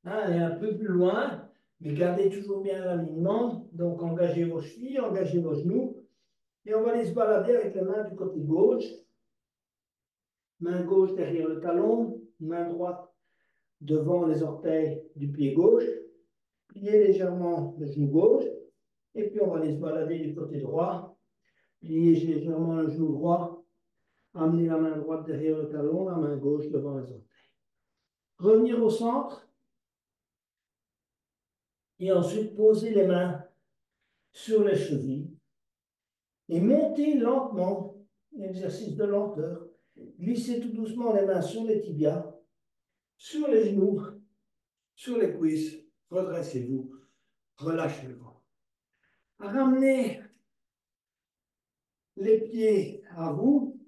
Aller un peu plus loin, mais gardez toujours bien l'alignement. Donc, engagez vos chevilles, engagez vos genoux. Et on va aller se balader avec les mains du côté gauche. Main gauche derrière le talon, main droite devant les orteils du pied gauche. Pliez légèrement le genou gauche. Et puis, on va aller se balader du côté droit. Pliez légèrement le genou droit. Amenez la main droite derrière le talon, la main gauche devant les orteils. Revenir au centre. Et ensuite, poser les mains sur les chevilles. Et montez lentement, exercice de lenteur. Glissez tout doucement les mains sur les tibias, sur les genoux, sur les cuisses. Redressez-vous, relâchez-vous. Ramenez les pieds à vous.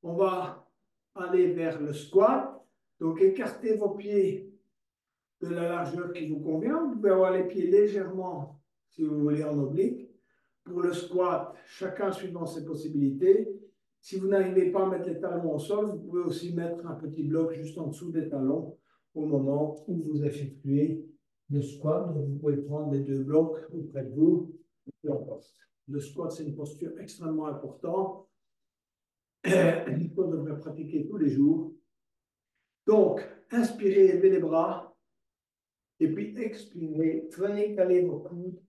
On va aller vers le squat. Donc, écartez vos pieds de la largeur qui vous convient. Vous pouvez avoir les pieds légèrement, si vous voulez, en oblique. pour le squat, chacun suivant ses possibilités. Si vous n'arrivez pas à mettre les talons au sol, vous pouvez aussi mettre un petit bloc juste en dessous des talons au moment où vous effectuez le squat. Donc, vous pouvez prendre les deux blocs auprès de vous, peu importe. Le squat, c'est une posture extrêmement importante qu'on devrait pratiquer tous les jours. Donc, inspirez, élevez les bras. Et puis, expirez, venez caler vos coudes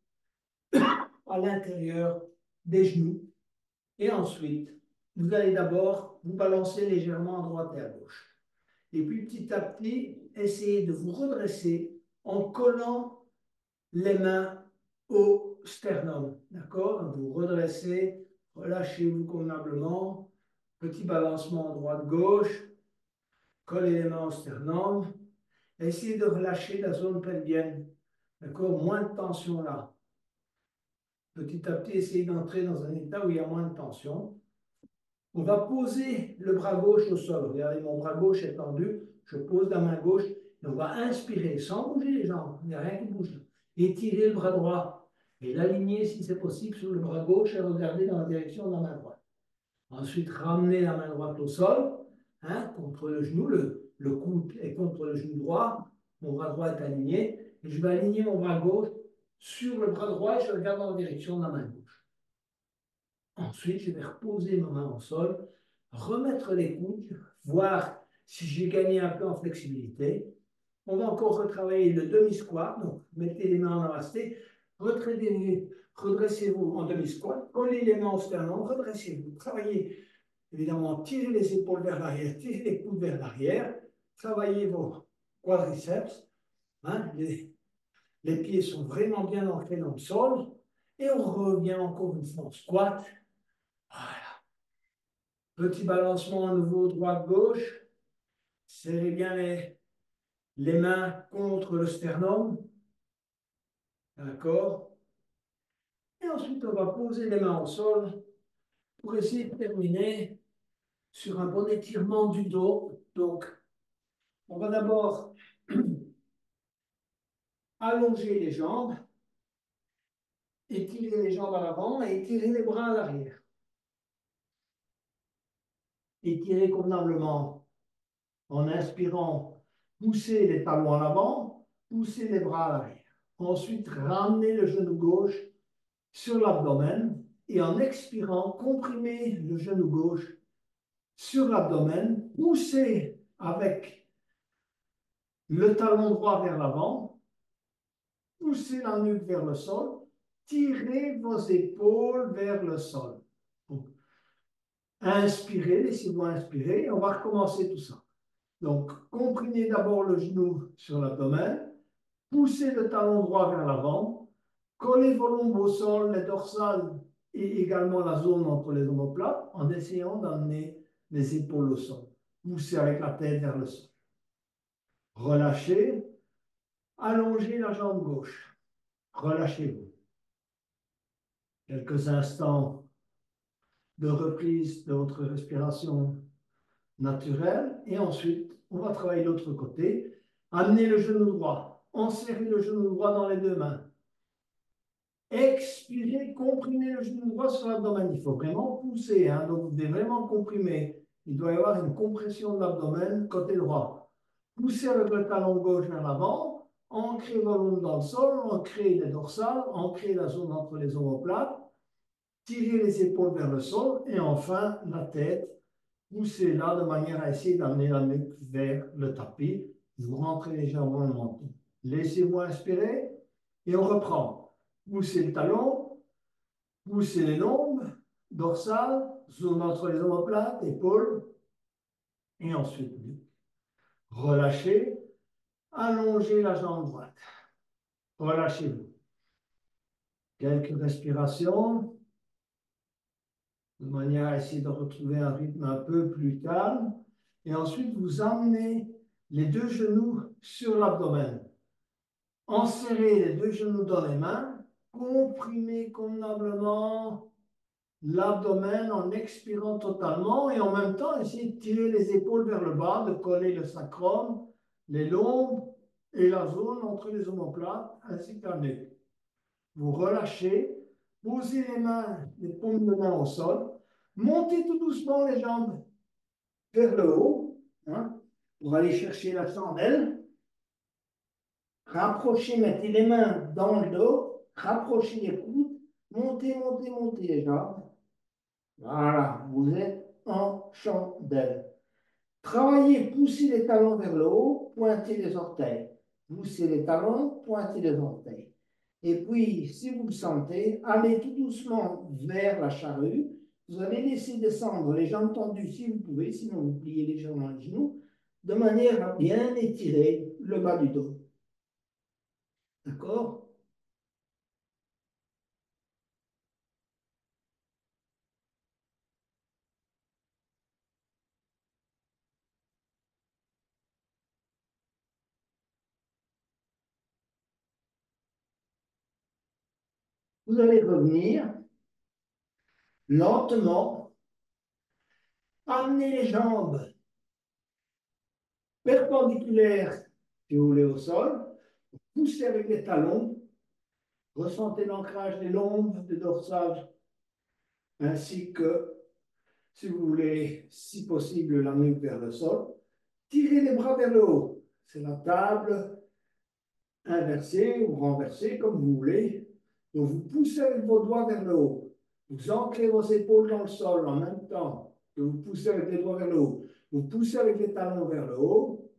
à l'intérieur des genoux. Et ensuite, vous allez d'abord vous balancer légèrement à droite et à gauche. Et puis, petit à petit, essayez de vous redresser en collant les mains au sternum. D'accord? Vous redressez, relâchez-vous convenablement. Petit balancement droite-gauche. Collez les mains au sternum. Essayez de relâcher la zone pelvienne. D'accord? Moins de tension là. Petit à petit, essayez d'entrer dans un état où il y a moins de tension. On va poser le bras gauche au sol. Regardez, mon bras gauche est tendu. Je pose la main gauche et on va inspirer sans bouger les jambes. Il n'y a rien qui bouge. Étirez le bras droit et l'aligner si c'est possible sur le bras gauche et regardez dans la direction de la main droite. Ensuite, ramenez la main droite au sol, hein, contre le genou. Le coude est contre le genou droit. Mon bras droit est aligné. Et je vais aligner mon bras gauche sur le bras droit et je regarde dans la direction de la main gauche. Ensuite, je vais reposer ma main au sol, remettre les coudes, voir si j'ai gagné un peu en flexibilité. On va encore retravailler le demi-squat. Donc, mettez les mains en namasté, redressez-vous en demi-squat, collez les mains au sternum, redressez-vous. Travaillez, évidemment, tirez les épaules vers l'arrière, tirez les coudes vers l'arrière, travaillez vos quadriceps. Hein, les pieds sont vraiment bien ancrés dans le sol. Et on revient encore une fois en squat. Voilà. Petit balancement à nouveau droite-gauche. Serrez bien les mains contre le sternum. D'accord? Et ensuite, on va poser les mains au sol pour essayer de terminer sur un bon étirement du dos. Donc, on va d'abord allonger les jambes, étirer les jambes à l'avant et étirer les bras à l'arrière. Étirer convenablement en inspirant, pousser les talons à l'avant, pousser les bras à l'arrière. Ensuite, ramener le genou gauche sur l'abdomen et en expirant, comprimer le genou gauche sur l'abdomen, pousser avec le talon droit vers l'avant, poussez la nuque vers le sol, tirez vos épaules vers le sol. Donc, inspirez, laissez-vous inspirer, et on va recommencer tout ça. Donc, comprimez d'abord le genou sur l'abdomen, poussez le talon droit vers l'avant, collez vos lombes au sol, les dorsales et également la zone entre les omoplates en essayant d'amener les épaules au sol. Poussez avec la tête vers le sol. Relâchez, allongez la jambe gauche. Relâchez-vous. Quelques instants de reprise de votre respiration naturelle et ensuite, on va travailler l'autre côté. Amenez le genou droit. Enserrez le genou droit dans les deux mains. Expirez, comprimez le genou droit sur l'abdomen. Il faut vraiment pousser, hein, donc vous devez vraiment comprimer. Il doit y avoir une compression de l'abdomen côté droit. Poussez avec le talon gauche vers l'avant, ancrez vos volume dans le sol, ancrez les dorsales, ancrez la zone entre les omoplates, tirez les épaules vers le sol et enfin la tête. Poussez-la de manière à essayer d'amener la nuque vers le tapis. Vous rentrez légèrement le menton. Laissez-vous inspirer et on reprend. Poussez le talon, poussez les lombes, dorsales, zone entre les omoplates, épaules, et ensuite relâchez, allongez la jambe droite. Relâchez-vous. Quelques respirations, de manière à essayer de retrouver un rythme un peu plus calme. Et ensuite, vous amenez les deux genoux sur l'abdomen. Enserrez les deux genoux dans les mains, comprimez convenablement l'abdomen en expirant totalement et en même temps, essayez de tirer les épaules vers le bas, de coller le sacrum, les lombes et la zone entre les omoplates ainsi que la nuque. Vous relâchez, Posez les mains, les paumes de main au sol. Montez tout doucement les jambes vers le haut, hein, pour aller chercher la chandelle. Rapprochez, mettez les mains dans le dos, rapprochez les coudes, montez, montez, montez les jambes. Voilà, vous êtes en chandelle. Travaillez, poussez les talons vers le haut, pointez les orteils. Poussez les talons, pointez les orteils. Et puis, si vous le sentez, allez tout doucement vers la charrue. Vous allez laisser descendre les jambes tendues si vous pouvez, sinon vous pliez légèrement les genoux, de manière à bien étirer le bas du dos. D'accord? Vous allez revenir lentement, amener les jambes perpendiculaires, si vous voulez, au sol, poussez avec les talons, ressentez l'ancrage des lombes, des dorsales, ainsi que, si vous voulez, si possible, la nuque vers le sol. Tirez les bras vers le haut. C'est la table inversée ou renversée, comme vous voulez. Donc, vous poussez avec vos doigts vers le haut. Vous ancrez vos épaules dans le sol en même temps que vous poussez avec les doigts vers le haut. Vous poussez avec les talons vers le haut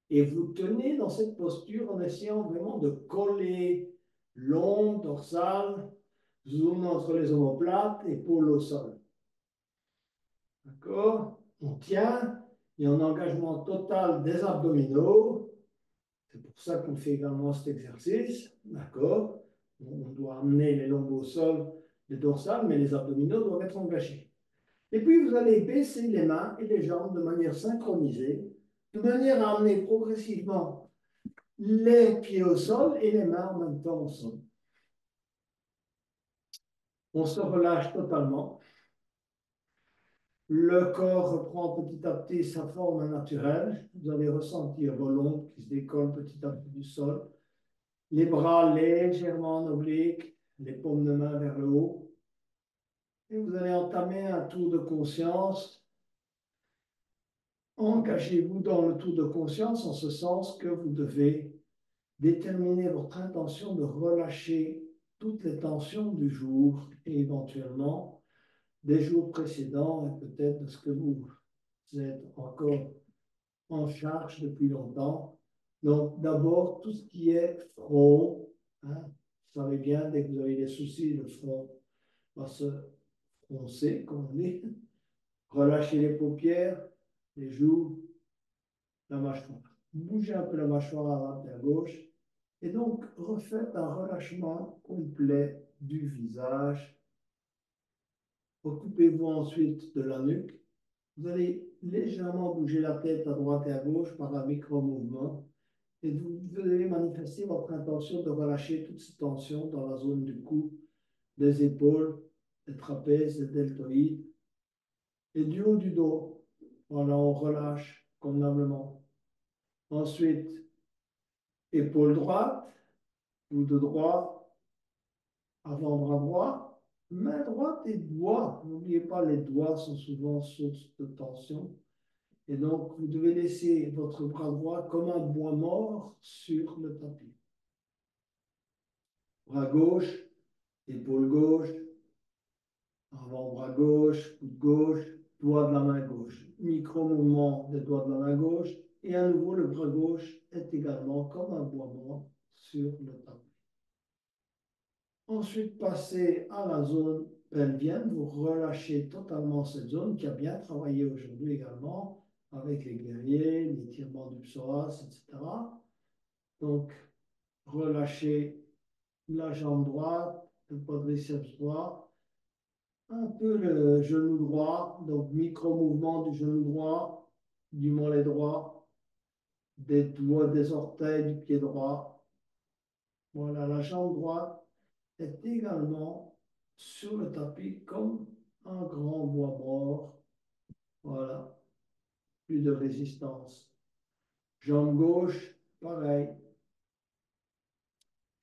et vous tenez dans cette posture en essayant vraiment de coller l'ombre dorsale, zoom entre les omoplates, épaules au sol. D'accord? On tient. Il y a un engagement total des abdominaux. C'est pour ça qu'on fait également cet exercice. D'accord? On doit amener les lombes au sol, les dorsales, mais les abdominaux doivent être engagés. Et puis, vous allez baisser les mains et les jambes de manière synchronisée, de manière à amener progressivement les pieds au sol et les mains en même temps au sol. On se relâche totalement. Le corps reprend petit à petit sa forme naturelle. Vous allez ressentir vos lombes qui se décollent petit à petit du sol. Les bras légèrement en oblique, les paumes de main vers le haut. Et vous allez entamer un tour de conscience. Engagez-vous dans le tour de conscience en ce sens que vous devez déterminer votre intention de relâcher toutes les tensions du jour et éventuellement des jours précédents et peut-être de ce que vous êtes encore en charge depuis longtemps. Donc, d'abord, tout ce qui est front, hein, vous savez bien, dès que vous avez des soucis, le front va se froncer, comme on dit. Relâchez les paupières, les joues, la mâchoire. Bougez un peu la mâchoire à droite et à gauche. Et donc, refaites un relâchement complet du visage. Occupez-vous ensuite de la nuque. Vous allez légèrement bouger la tête à droite et à gauche par un micro-mouvement. Et vous allez manifester votre intention de relâcher toute cette tension dans la zone du cou, des épaules, des trapèzes, des deltoïdes et du haut du dos. Voilà, on relâche convenablement. Ensuite, épaule droite, coude droit, avant-bras droit, main droite et doigts. N'oubliez pas, les doigts sont souvent source de tension. Et donc, vous devez laisser votre bras droit comme un bois mort sur le tapis. Bras gauche, épaule gauche, avant-bras gauche, coude gauche, doigt de la main gauche. Micro-mouvement des doigts de la main gauche. Et à nouveau, le bras gauche est également comme un bois mort sur le tapis. Ensuite, passez à la zone pelvienne. Vous relâchez totalement cette zone qui a bien travaillé aujourd'hui également avec les guerriers, l'étirement du psoas, etc. Donc, relâchez la jambe droite, le quadriceps droit, un peu le genou droit, donc micro-mouvement du genou droit, du mollet droit, des doigts des orteils du pied droit. Voilà, la jambe droite est également sur le tapis comme un grand bois mort. Voilà, plus de résistance. Jambe gauche, pareil.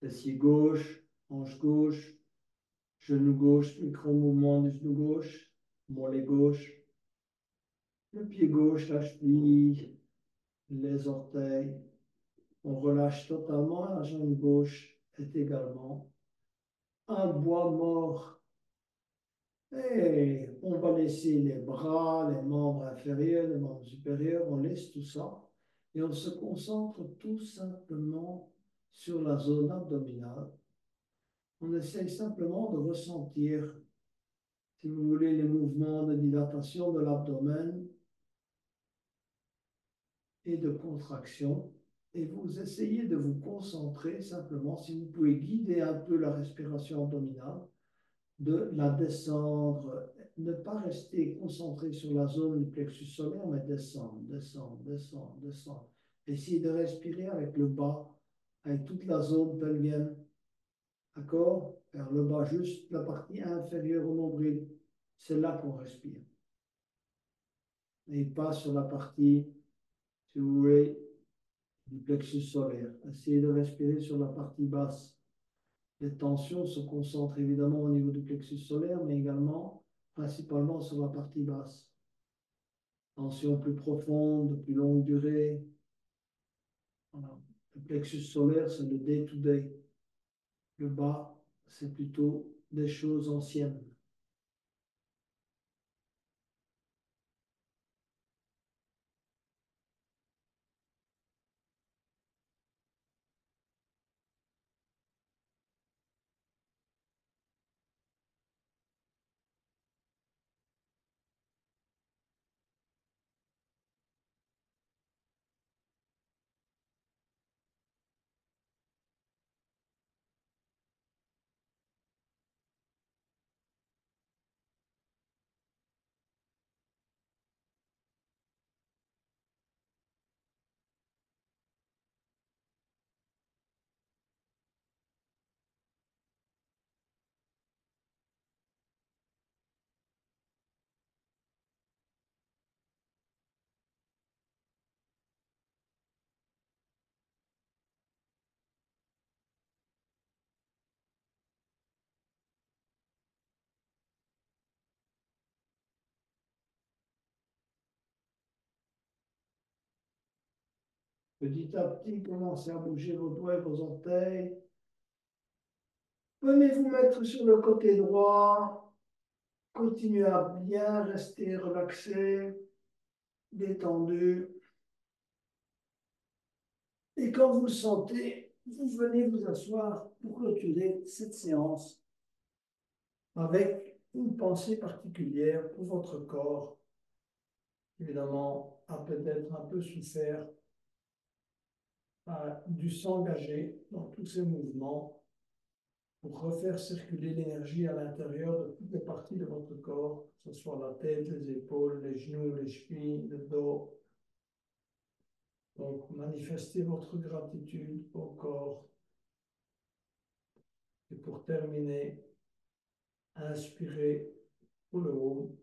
Fessier gauche, hanche gauche, Genou gauche, micro-mouvement du genou gauche, mollet gauche, le pied gauche, la cheville, les orteils. On relâche totalement, la jambe gauche est également un bois mort. Et on va laisser les bras, les membres inférieurs, les membres supérieurs, on laisse tout ça. Et on se concentre tout simplement sur la zone abdominale. On essaye simplement de ressentir, si vous voulez, les mouvements de dilatation de l'abdomen et de contraction. Et vous essayez de vous concentrer simplement, si vous pouvez guider un peu la respiration abdominale, de la descendre, ne pas rester concentré sur la zone du plexus solaire, mais descendre, descendre, descendre, descendre. Essayez de respirer avec le bas, avec toute la zone pelvienne. D'accord? Vers le bas, juste la partie inférieure au nombril. C'est là qu'on respire. Et pas sur la partie, si vous voulez, du plexus solaire. Essayez de respirer sur la partie basse. Les tensions se concentrent évidemment au niveau du plexus solaire, mais également principalement sur la partie basse. Tension plus profonde, de plus longue durée. Voilà. Le plexus solaire, c'est le day-to-day. Le bas, c'est plutôt des choses anciennes. Petit à petit, commencez à bouger vos doigts et vos orteils. Venez vous mettre sur le côté droit. Continuez à bien rester relaxé, détendu. Et quand vous le sentez, vous venez vous asseoir pour clôturer cette séance avec une pensée particulière pour votre corps. Évidemment, a peut-être un peu souffert, a dû s'engager dans tous ces mouvements pour refaire circuler l'énergie à l'intérieur de toutes les parties de votre corps, que ce soit la tête, les épaules, les genoux, les chevilles, le dos. Donc, manifestez votre gratitude au corps. Et pour terminer, inspirez pour le haut.